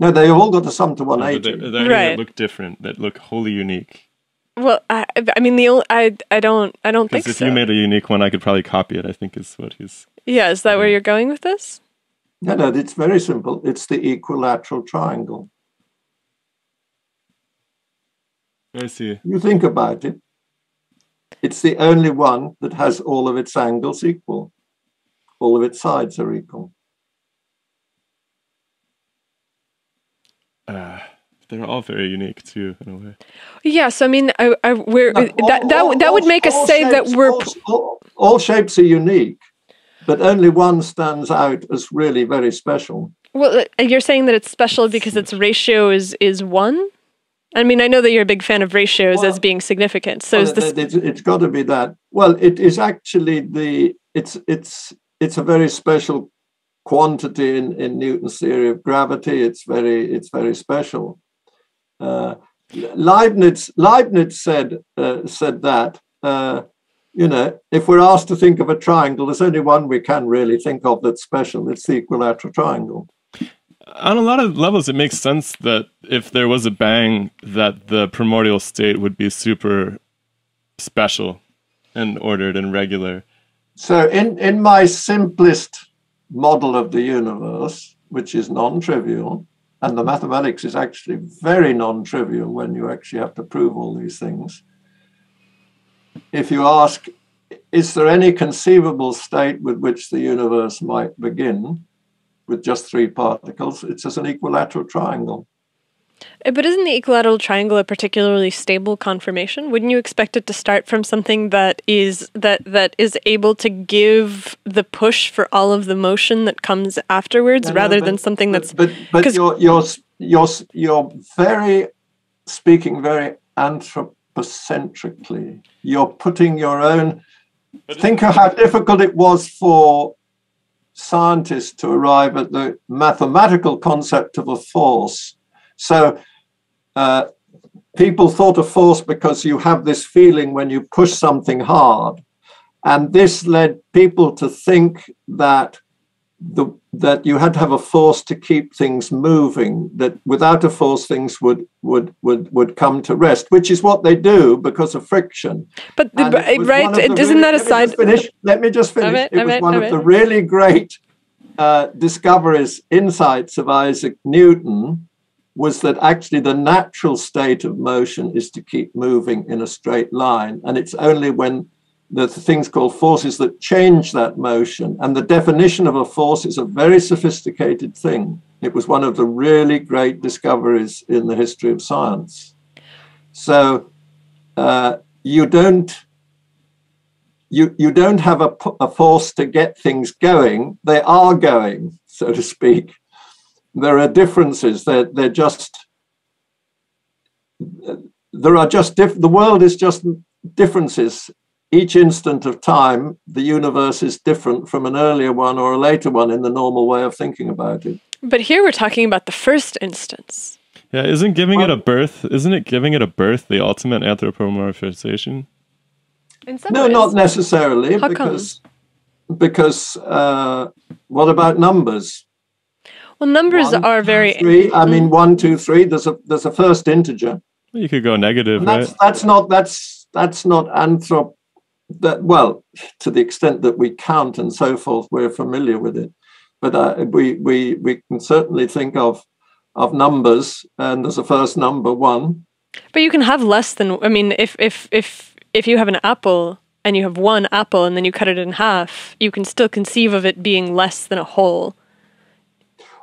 No, they all got to sum to No, but 180. they're Right. that look different, that look wholly unique. Well, I mean, I don't think Because if so. you made a unique one, I could probably copy it, I think is what he's... Yeah, is that where you're going with this? No, it's very simple. It's the equilateral triangle. I see. You think about it. It's the only one that has all of its angles equal. All of its sides are equal. They're all very unique too, in a way. Yes, I mean, that would make us say that we're... All shapes are unique, but only one stands out as really very special. Well, you're saying that it's special because its ratio is 1? I mean, I know that you're a big fan of ratios as being significant. So is this... It's got to be that. Well, it is actually it's a very special quantity in Newton's theory of gravity. It's very special. Leibniz said that if we're asked to think of a triangle, there's only one we can really think of that's special. It's the equilateral triangle. On a lot of levels, it makes sense that if there was a bang, that the primordial state would be super special and ordered and regular. So in my simplest model of the universe, which is non-trivial, and the mathematics is actually very non-trivial when you actually have to prove all these things. If you ask, is there any conceivable state with which the universe might begin with just 3 particles? It's as an equilateral triangle. But isn't the equilateral triangle a particularly stable conformation? Wouldn't you expect it to start from something that is able to give the push for all of the motion that comes afterwards, rather than something that's... But you're very speaking very anthropocentrically. You're putting your own... Think of how difficult it was for scientists to arrive at the mathematical concept of a force. So people thought of force because you have this feeling when you push something hard. And this led people to think that you had to have a force to keep things moving, that without a force things would come to rest, which is what they do because of friction. But isn't that a side... Let me just finish. It was one of the really great discoveries, insights of Isaac Newton, was that actually the natural state of motion is to keep moving in a straight line. And it's only when the things called forces that change that motion. And the definition of a force is a very sophisticated thing. It was one of the really great discoveries in the history of science. So you don't have a force to get things going. They are going, so to speak. There are differences. The world is just differences. Each instant of time, the universe is different from an earlier one or a later one in the normal way of thinking about it. But here we're talking about the first instance. Yeah, isn't it giving it a birth the ultimate anthropomorphization? In some No, ways. not necessarily. How Because what about numbers? Well, numbers 1, are 2, very... 3. I mean, 1, 2, 3. There's a first integer. You could go negative, And right? that's not well, to the extent that we count and so forth, we're familiar with it. But we can certainly think of numbers, and there's a first number 1. But you can have less than... I mean, if you have an apple and you have 1 apple and then you cut it in half, you can still conceive of it being less than a whole.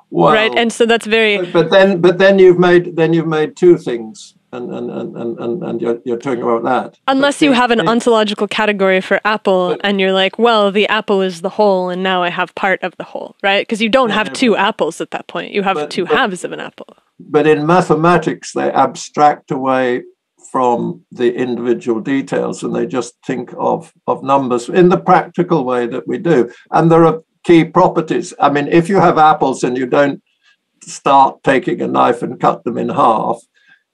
Well, right, and so that's very... But then you've made 2 things, and you're talking about that. Unless you have an ontological category for apple, and you're like, well, the apple is the whole, and now I have part of the whole, right? Because you don't have 2 apples at that point. You have 2 halves of an apple. But in mathematics, they abstract away from the individual details, and they just think of numbers in the practical way that we do. And there are key properties. I mean, if you have apples and you don't start taking a knife and cut them in half,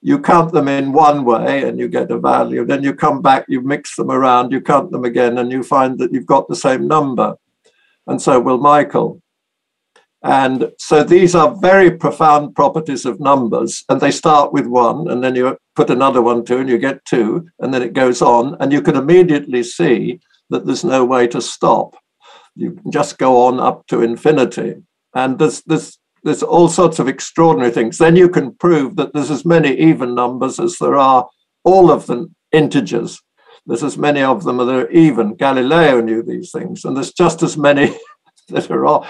you count them in one way and you get a value. Then you come back, you mix them around, you count them again, and you find that you've got the same number. and so will Michael. And so these are very profound properties of numbers, and they start with 1, and then you put another 1, 2, and you get 2, and then it goes on, and you can immediately see that there's no way to stop. You can just go on up to infinity. And there's all sorts of extraordinary things. Then you can prove that there's as many even numbers as there are all of them integers. There's as many of them as there are even. Galileo knew these things, and there's just as many that are all.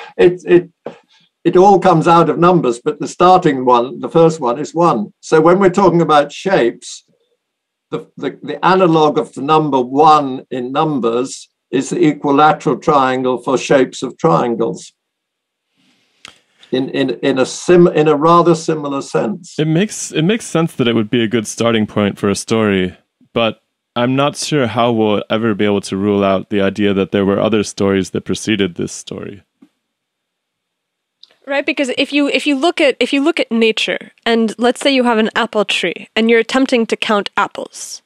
It all comes out of numbers, but the starting one, the first one, is 1. So when we're talking about shapes, the analog of the number 1 in numbers is the equilateral triangle for shapes of triangles. In a rather similar sense. It makes sense that it would be a good starting point for a story, but I'm not sure how we'll ever be able to rule out the idea that there were other stories that preceded this story. Right, because if you look at nature, and let's say you have an apple tree and you're attempting to count apples,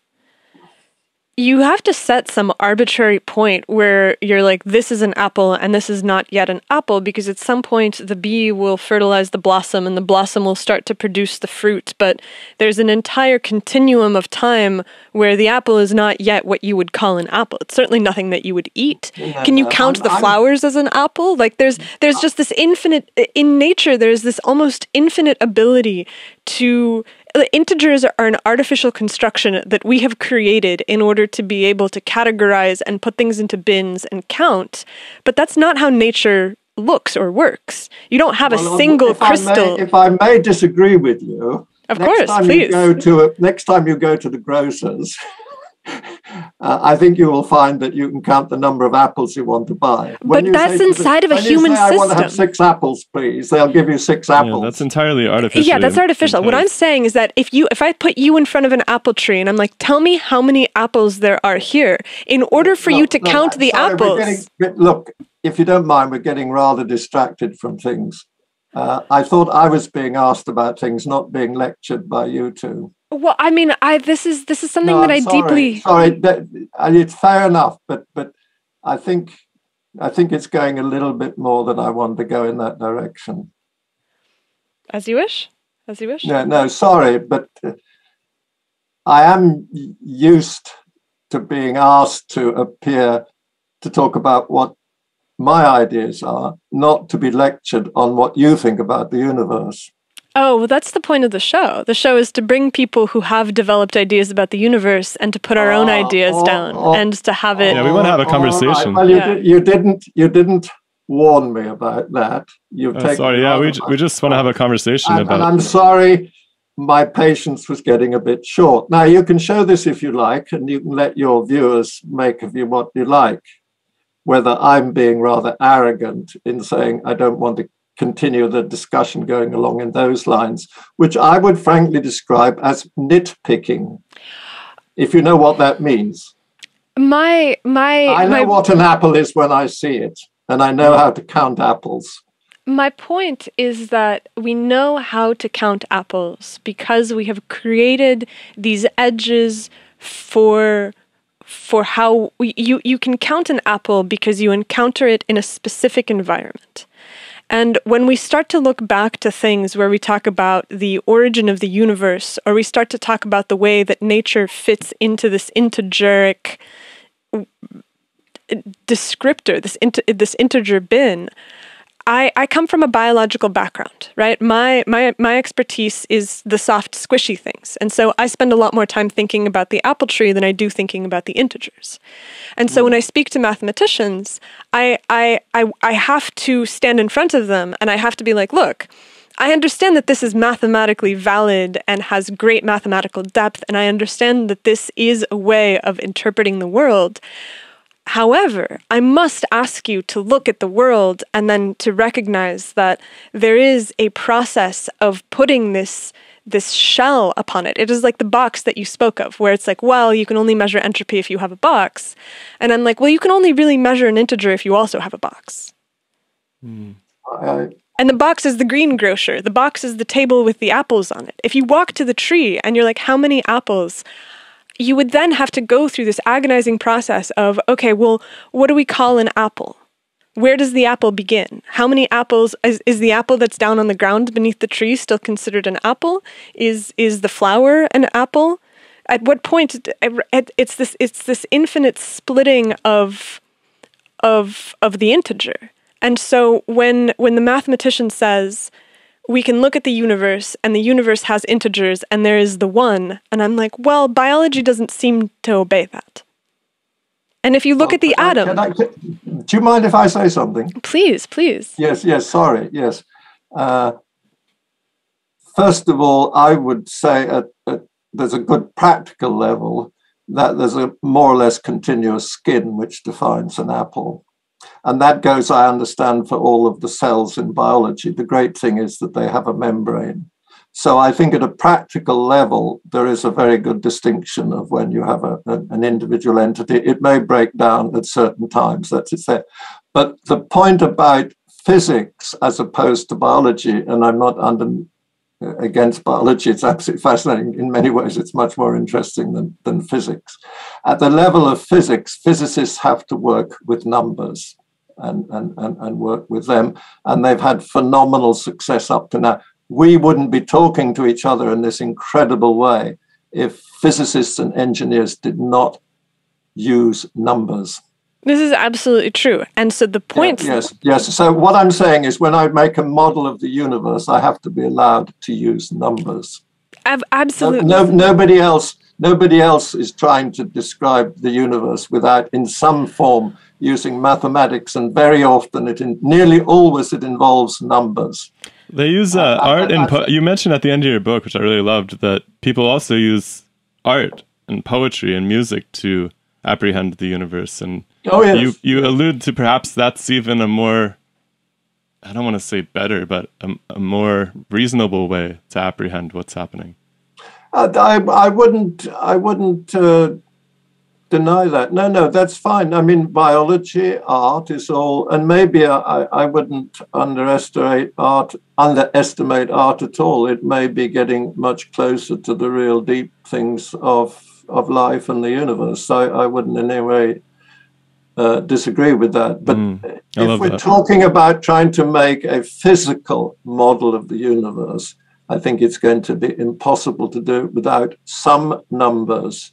you have to set some arbitrary point where you're like, this is an apple and this is not yet an apple, because at some point the bee will fertilize the blossom and the blossom will start to produce the fruit. But there's an entire continuum of time where the apple is not yet what you would call an apple. It's certainly nothing that you would eat. Can you count the flowers as an apple? Like there's just this infinite, in nature, there's this almost infinite ability to... Integers are an artificial construction that we have created in order to be able to categorize and put things into bins and count, but that's not how nature looks or works. You don't have a single crystal. If I may disagree with you, of course, please. Next time you go to the grocer's, I think you will find that you can count the number of apples you want to buy. But that's inside of a human system. I want to have 6 apples, please. They'll give you 6 apples. Yeah, that's entirely artificial. Yeah, that's artificial. What I'm saying is that if I put you in front of an apple tree and I'm like, tell me how many apples there are here, in order for you to count the apples. Look, if you don't mind, we're getting rather distracted from things. I thought I was being asked about things, not being lectured by you two. Well, I mean, this is something that I deeply... Sorry, it's fair enough, but I think it's going a little bit more than I want to go in that direction. As you wish. As you wish. No, sorry, but I am used to being asked to appear to talk about what my ideas are, not to be lectured on what you think about the universe. Oh, well, that's the point of the show. The show is to bring people who have developed ideas about the universe and to put our own ideas down and to have it. Yeah, we want to have a conversation. Right. Well, you didn't warn me about that. Sorry, yeah, we just want to have a conversation about it. And I'm sorry, my patience was getting a bit short. Now, you can show this if you like, and you can let your viewers make of you what you like, whether I'm being rather arrogant in saying I don't want to continue the discussion going along in those lines, which I would frankly describe as nitpicking, if you know what that means. I know what an apple is when I see it, and I know how to count apples. My point is that we know how to count apples because we have created these edges for how you can count an apple because you encounter it in a specific environment. And when we start to look back to things where we talk about the origin of the universe, or we start to talk about the way that nature fits into this integeric descriptor, this integer bin, I come from a biological background, right? My expertise is the soft, squishy things. And so I spend a lot more time thinking about the apple tree than I do thinking about the integers. And so when I speak to mathematicians, I have to stand in front of them and I have to be like, look, I understand that this is mathematically valid and has great mathematical depth, and I understand that this is a way of interpreting the world. However, I must ask you to look at the world and then to recognize that there is a process of putting this shell upon it. It is like the box that you spoke of, where it's like, well, you can only measure entropy if you have a box. And I'm like, well, you can only really measure an integer if you also have a box. And the box is the greengrocer. The box is the table with the apples on it. If you walk to the tree and you're like, how many apples? You would then have to go through this agonizing process of, okay, well, what do we call an apple? where does the apple begin? How many apples is the apple that's down on the ground beneath the tree still considered an apple? Is the flower an apple? At what point it's this infinite splitting of the integer. And so when the mathematician says we can look at the universe and the universe has integers and there is the one, and I'm like, well, biology doesn't seem to obey that. And if you look at the atom... Do you mind if I say something? Please, please. Yes, sorry, yes. First of all, I would say there's a good practical level that there's a more or less continuous skin which defines an apple. And that goes, I understand, for all of the cells in biology. The great thing is that they have a membrane. So I think at a practical level, there is a very good distinction of when you have an individual entity. It may break down at certain times, that's it. But the point about physics as opposed to biology, and I'm not against biology, it's absolutely fascinating. In many ways, it's much more interesting than physics. At the level of physics, physicists have to work with numbers and work with them. And they've had phenomenal success up to now. We wouldn't be talking to each other in this incredible way if physicists and engineers did not use numbers. This is absolutely true. And so the point... Yes. So what I'm saying is when I make a model of the universe, I have to be allowed to use numbers. Absolutely. Nobody else is trying to describe the universe without, in some form, using mathematics. And very often, nearly always, it involves numbers. They use art and you mentioned at the end of your book, which I really loved, that people also use art and poetry and music to apprehend the universe. And you allude to perhaps that's even a more, I don't want to say better, but a more reasonable way to apprehend what's happening. I wouldn't deny that. No, that's fine. I mean, biology, art is all, and maybe I wouldn't underestimate art at all. It may be getting much closer to the real deep things of life and the universe. So I wouldn't in any way disagree with that. But if we're talking about trying to make a physical model of the universe, I think it's going to be impossible to do it without some numbers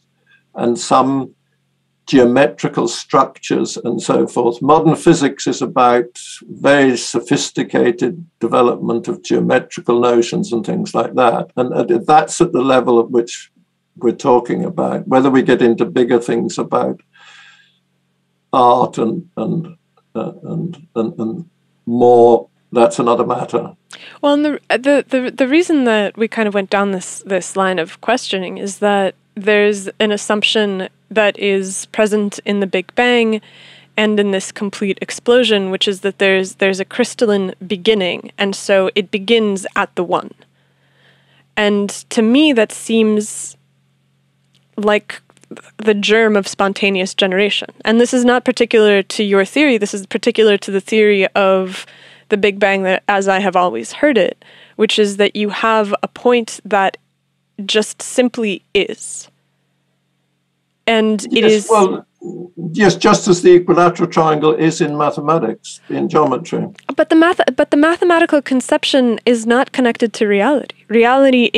and some geometrical structures and so forth. Modern physics is about very sophisticated development of geometrical notions and things like that. And that's at the level at which we're talking about. Whether we get into bigger things about art and more, that's another matter. Well, and the reason that we kind of went down this line of questioning is that there's an assumption that is present in the Big Bang and in this complete explosion, which is that there's a crystalline beginning, and so it begins at the one. And to me, that seems like the germ of spontaneous generation. And this is not particular to your theory, this is particular to the theory of the Big Bang that, as I have always heard it, which is that you have a point that just simply is. And it is... Well, yes, just as the equilateral triangle is in mathematics, in geometry. But the mathematical conception is not connected to reality. Reality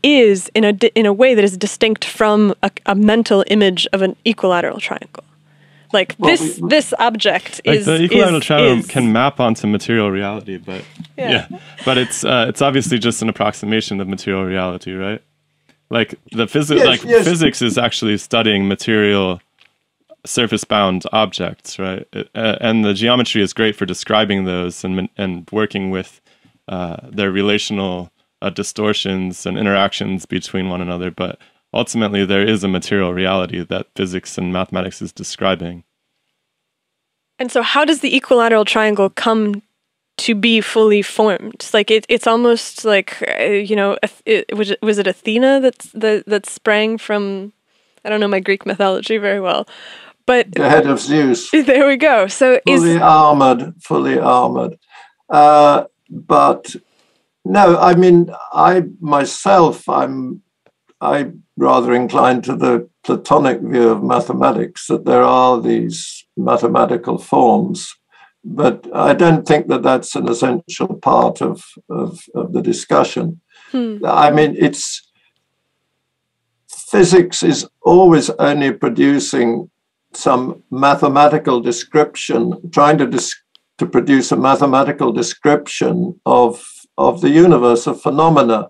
is in a way that is distinct from a mental image of an equalateral triangle. Like this object is the equilateral triangle can map onto material reality, but but it's obviously just an approximation of material reality, right? Like the physics is actually studying material surface-bound objects, right? And the geometry is great for describing those and working with their relational distortions and interactions between one another. But ultimately, there is a material reality that physics and mathematics is describing. And so how does the equilateral triangle come to be fully formed? Like it's almost like, was it Athena that sprang from, I don't know my Greek mythology very well, but the head of Zeus. There we go. So fully armored. But no, I mean, I'm rather inclined to the Platonic view of mathematics, that there are these mathematical forms but I don't think that that's an essential part of the discussion. I mean, physics is always only producing some mathematical description, trying to produce a mathematical description of the universe, of phenomena.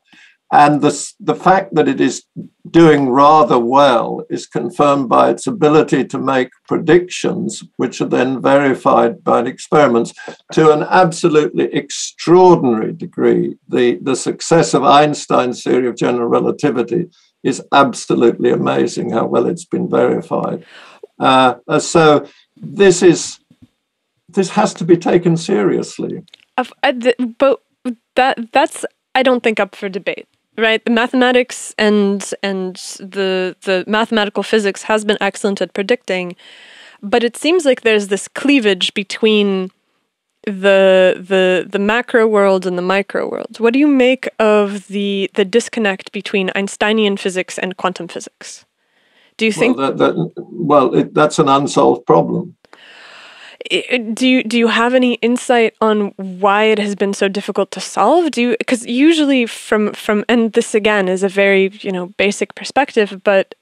And the fact that it is doing rather well is confirmed by its ability to make predictions, which are then verified by experiments to an absolutely extraordinary degree. The success of Einstein's theory of general relativity is absolutely amazing how well it's been verified. So this has to be taken seriously. But that's I don't think up for debate. Right, the mathematics and the mathematical physics has been excellent at predicting, but it seems like there's this cleavage between the macro world and the micro world. What do you make of the disconnect between Einsteinian physics and quantum physics? Do you think that's an unsolved problem? Do you have any insight on why it has been so difficult to solve? Because usually from and this again is a very basic perspective, but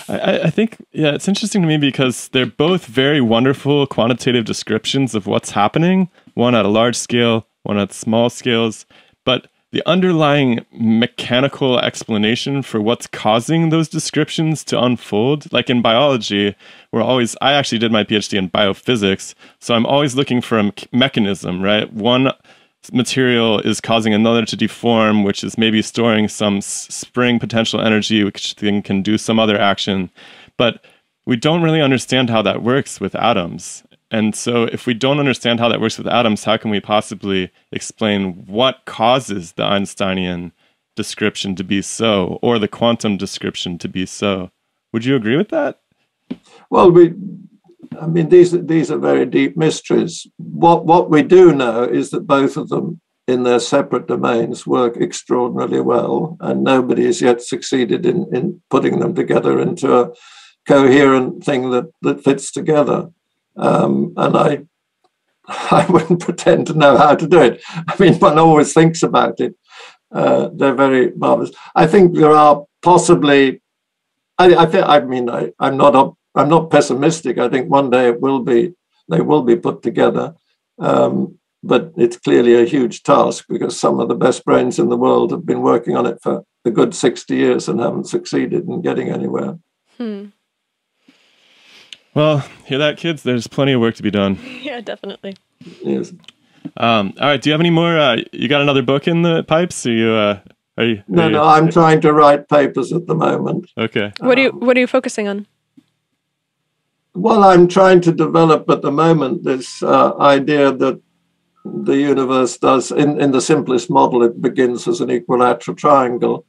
I think it's interesting to me because they're both very wonderful quantitative descriptions of what's happening. One at a large scale, one at small scales, but the underlying mechanical explanation for what's causing those descriptions to unfold, like in biology, I actually did my PhD in biophysics, so I'm always looking for a mechanism, right? One material is causing another to deform, which is maybe storing some spring potential energy, which then can do some other action. But we don't really understand how that works with atoms. And so if we don't understand how that works with atoms, how can we possibly explain what causes the Einsteinian description to be so, or the quantum description to be so? Would you agree with that? Well, these are very deep mysteries. What we do know is that both of them in their separate domains work extraordinarily well, and nobody has yet succeeded in putting them together into a coherent thing that fits together. And I wouldn't pretend to know how to do it. I mean, one always thinks about it. They're very marvelous. I think there are possibly. I'm not pessimistic. I think one day they will be put together. But it's clearly a huge task because some of the best brains in the world have been working on it for a good 60 years and haven't succeeded in getting anywhere. Well, hear that, kids? There's plenty of work to be done. Yeah, definitely. Yes. All right. Do you have any more? You got another book in the pipes? No, I'm trying to write papers at the moment. Okay. What are you focusing on? Well, I'm trying to develop at the moment this idea that the universe does, in the simplest model, it begins as an equilateral triangle.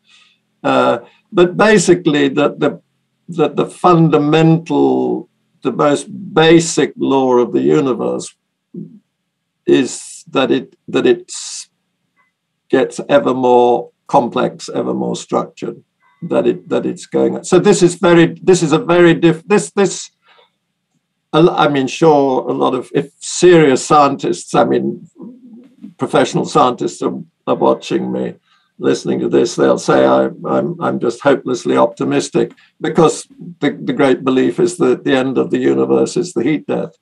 But basically that the fundamental, the most basic law of the universe is that it gets ever more complex, ever more structured, that it's going. So sure, a lot of, if serious scientists, professional scientists are watching me, listening to this, they'll say I'm just hopelessly optimistic, because the great belief is that the end of the universe is the heat death.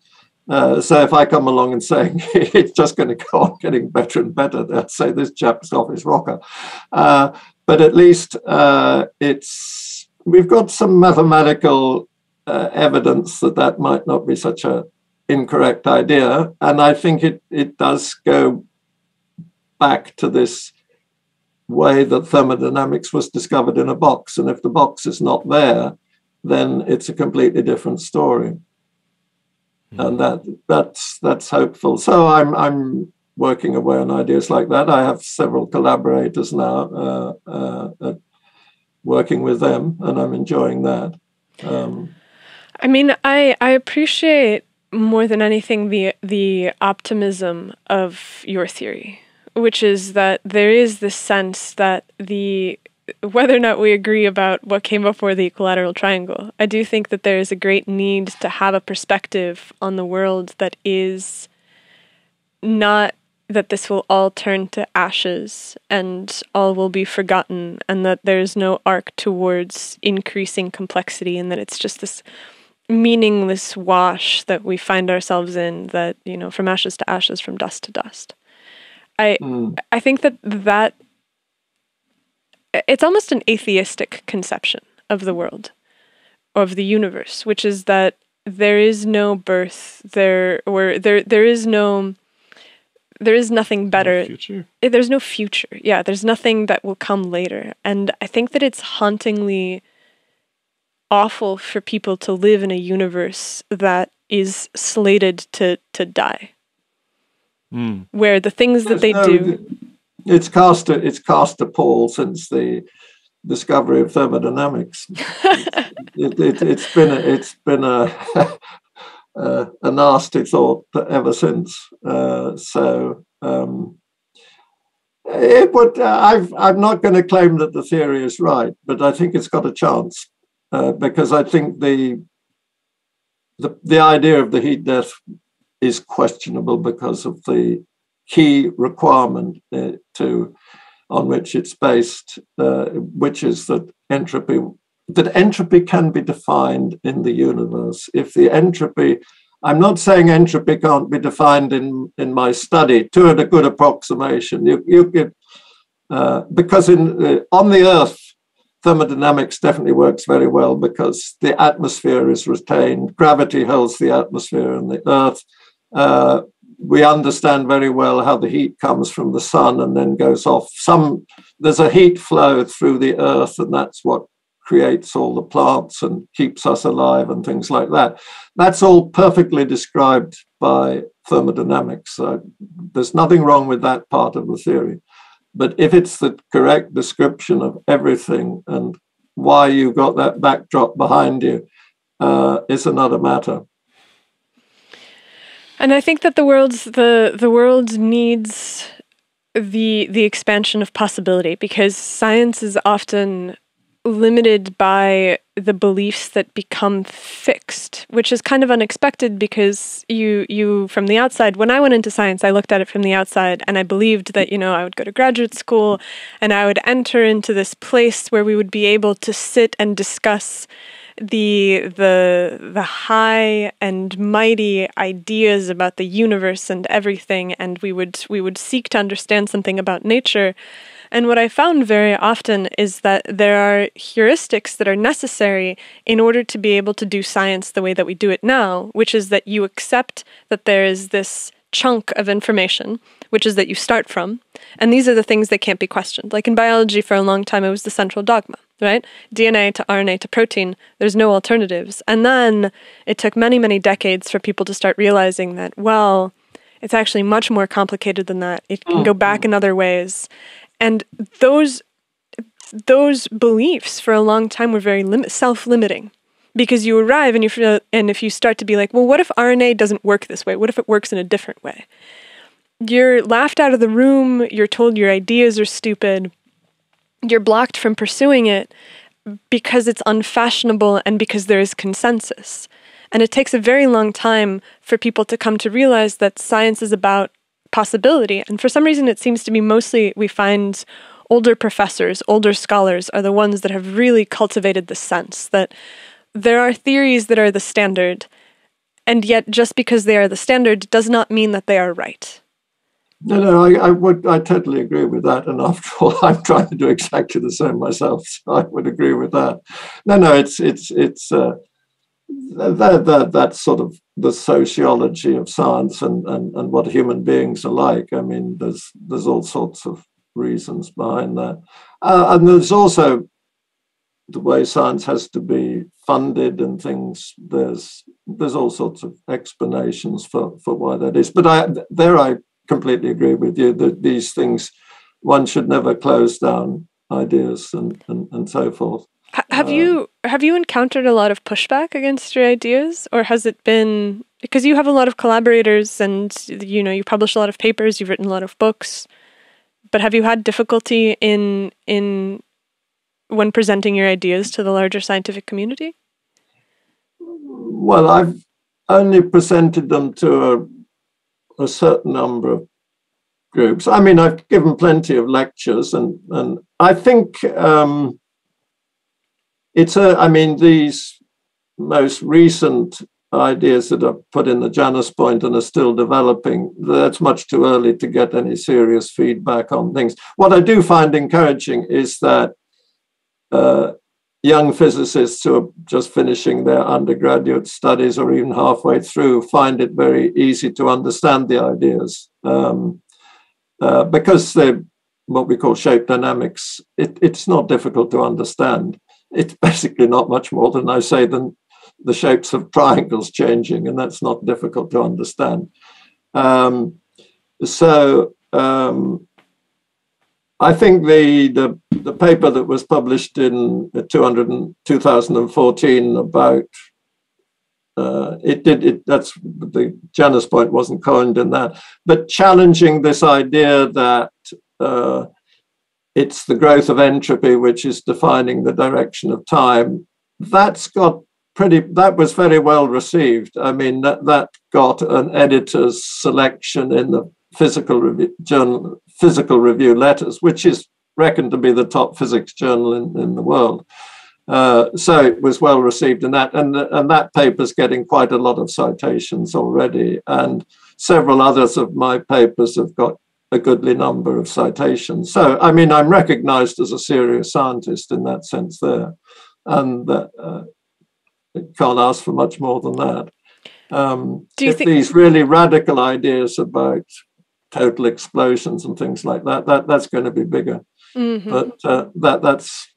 So if I come along and saying it's just going to go on getting better and better, they'll say this chap's off his rocker. But at least we've got some mathematical evidence that might not be such an incorrect idea. And I think it does go back to this way that thermodynamics was discovered in a box. And if the box is not there, then it's a completely different story. And that's hopeful. So I'm working away on ideas like that. I have several collaborators now working with them, and I'm enjoying that. I appreciate more than anything the optimism of your theory, which is that there is this sense that whether or not we agree about what came before the equilateral triangle, I do think that there is a great need to have a perspective on the world that is not that this will all turn to ashes and all will be forgotten, and that there's no arc towards increasing complexity, and that it's just this meaningless wash that we find ourselves in, that, you know, from ashes to ashes, from dust to dust. I think that it's almost an atheistic conception of the world, of the universe, which is that there is no birth, there is nothing better. No future? There's no future. Yeah, there's nothing that will come later. And I think that it's hauntingly awful for people to live in a universe that is slated to die. Where the things that they do... It's cast a pall since the discovery of thermodynamics. It's been a nasty thought ever since. It would. I'm not going to claim that the theory is right, but I think it's got a chance because I think the idea of the heat death is questionable because of the key requirement on which it's based, which is that entropy can be defined in the universe. If the entropy, I'm not saying entropy can't be defined in my study, to a good approximation. You could, because on the Earth, thermodynamics definitely works very well because the atmosphere is retained, gravity holds the atmosphere and the Earth. We understand very well how the heat comes from the sun and then goes off. There's a heat flow through the Earth, and that's what creates all the plants and keeps us alive and things like that. That's all perfectly described by thermodynamics. There's nothing wrong with that part of the theory. But if it's the correct description of everything and why you got that backdrop behind you is another matter. And I think that the world needs the expansion of possibility, because science is often limited by the beliefs that become fixed, which is kind of unexpected because you from the outside, when I went into science, I looked at it from the outside and I believed that, you know, I would go to graduate school and I would enter into this place where we would be able to sit and discuss the high and mighty ideas about the universe and everything, and we would seek to understand something about nature. And what I found very often is that there are heuristics that are necessary in order to be able to do science the way that we do it now, which is that you accept that there is this chunk of information, which is that you start from, and these are the things that can't be questioned. Like in biology, for a long time, it was the central dogma, right? DNA to RNA to protein, there's no alternatives. And then it took many, many decades for people to start realizing that, well, it's actually much more complicated than that. It can go back in other ways. And those beliefs for a long time were very self-limiting, because you arrive and if you start to be like, well, what if RNA doesn't work this way? What if it works in a different way? You're laughed out of the room. You're told your ideas are stupid. You're blocked from pursuing it because it's unfashionable and because there is consensus. And it takes a very long time for people to come to realize that science is about possibility. And for some reason, it seems to be mostly we find older professors, older scholars are the ones that have really cultivated the sense that there are theories that are the standard, and yet just because they are the standard does not mean that they are right. No, I totally agree with that. And after all, I'm trying to do exactly the same myself, so I would agree with that. No, it's that's sort of the sociology of science and what human beings are like. I mean, there's all sorts of reasons behind that, and there's also the way science has to be funded and things. There's all sorts of explanations for why that is. But I completely agree with you that these things, one should never close down ideas and so forth. Have you encountered a lot of pushback against your ideas, or has it been because you have a lot of collaborators and you publish a lot of papers, you've written a lot of books, but have you had difficulty in when presenting your ideas to the larger scientific community? Well, I've only presented them to a certain number of groups. I mean, I've given plenty of lectures, and I think I mean, these most recent ideas that are put in the Janus Point and are still developing, that's much too early to get any serious feedback on things. What I do find encouraging is that young physicists who are just finishing their undergraduate studies or even halfway through find it very easy to understand the ideas because they're what we call shape dynamics. It's not difficult to understand. It's basically not much more than I say than the shapes of triangles changing, and that's not difficult to understand. I think the paper that was published in 2014 about that's the Janus Point wasn't coined in that, but challenging this idea that it's the growth of entropy which is defining the direction of time. That was very well received. I mean, that got an editor's selection in the Physical Review Letters, which is reckoned to be the top physics journal in the world. So it was well received in that, and that paper's getting quite a lot of citations already, and several others of my papers have got a goodly number of citations. So, I mean, I'm recognized as a serious scientist in that sense there, and can't ask for much more than that. If these really radical ideas about total explosions and things like that's going to be bigger. Mm-hmm. But that's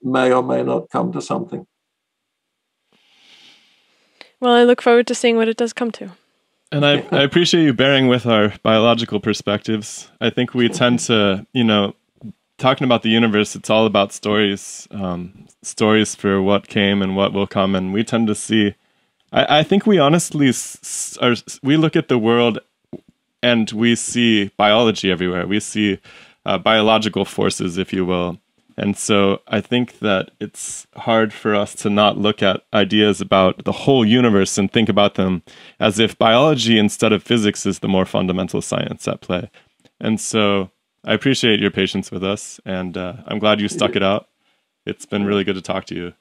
may or may not come to something. Well, I look forward to seeing what it does come to. And I appreciate you bearing with our biological perspectives. I think we tend to, talking about the universe, it's all about stories, stories for what came and what will come. And we tend to see, I think we honestly, we look at the world and we see biology everywhere. We see biological forces, if you will. And so I think that it's hard for us to not look at ideas about the whole universe and think about them as if biology instead of physics is the more fundamental science at play. And so I appreciate your patience with us, and I'm glad you stuck it out. It's been really good to talk to you.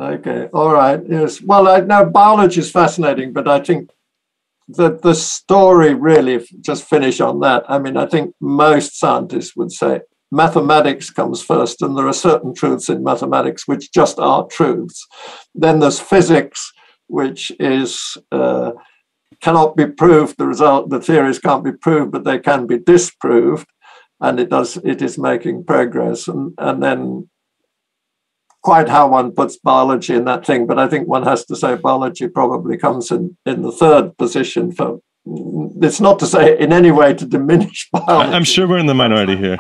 Okay, all right. Yes. Well, now biology is fascinating, but I think that the story really, just finish on that. I mean, I think most scientists would say mathematics comes first, and there are certain truths in mathematics which just are truths. Then there's physics, which is cannot be proved. The theories can't be proved, but they can be disproved, and it is making progress. And then quite how one puts biology in that thing, but I think one has to say biology probably comes in the third position. For it's not to say in any way to diminish biology. I'm sure we're in the minority here.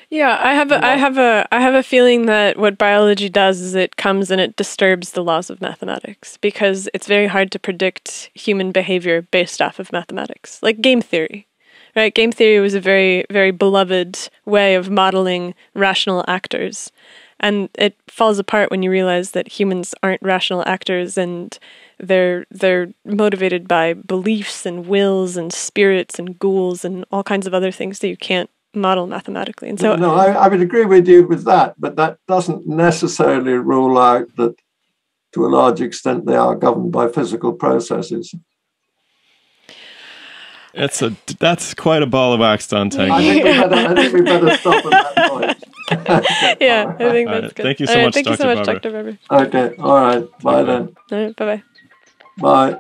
Yeah, I have a feeling that what biology does is it comes and it disturbs the laws of mathematics, because it's very hard to predict human behavior based off of mathematics, like game theory. Right? Game theory was a very, very beloved way of modeling rational actors. And it falls apart when you realize that humans aren't rational actors, and they're motivated by beliefs and wills and spirits and ghouls and all kinds of other things that you can't model mathematically. And so no, I would agree with you with that, but that doesn't necessarily rule out that to a large extent they are governed by physical processes. That's quite a ball of wax to untangle. I think we better stop at that point. Yeah, I think that's good. Thank you so much, thank you so much, Dr. Barbour. Okay, all right. Bye then. All right, bye-bye. Bye.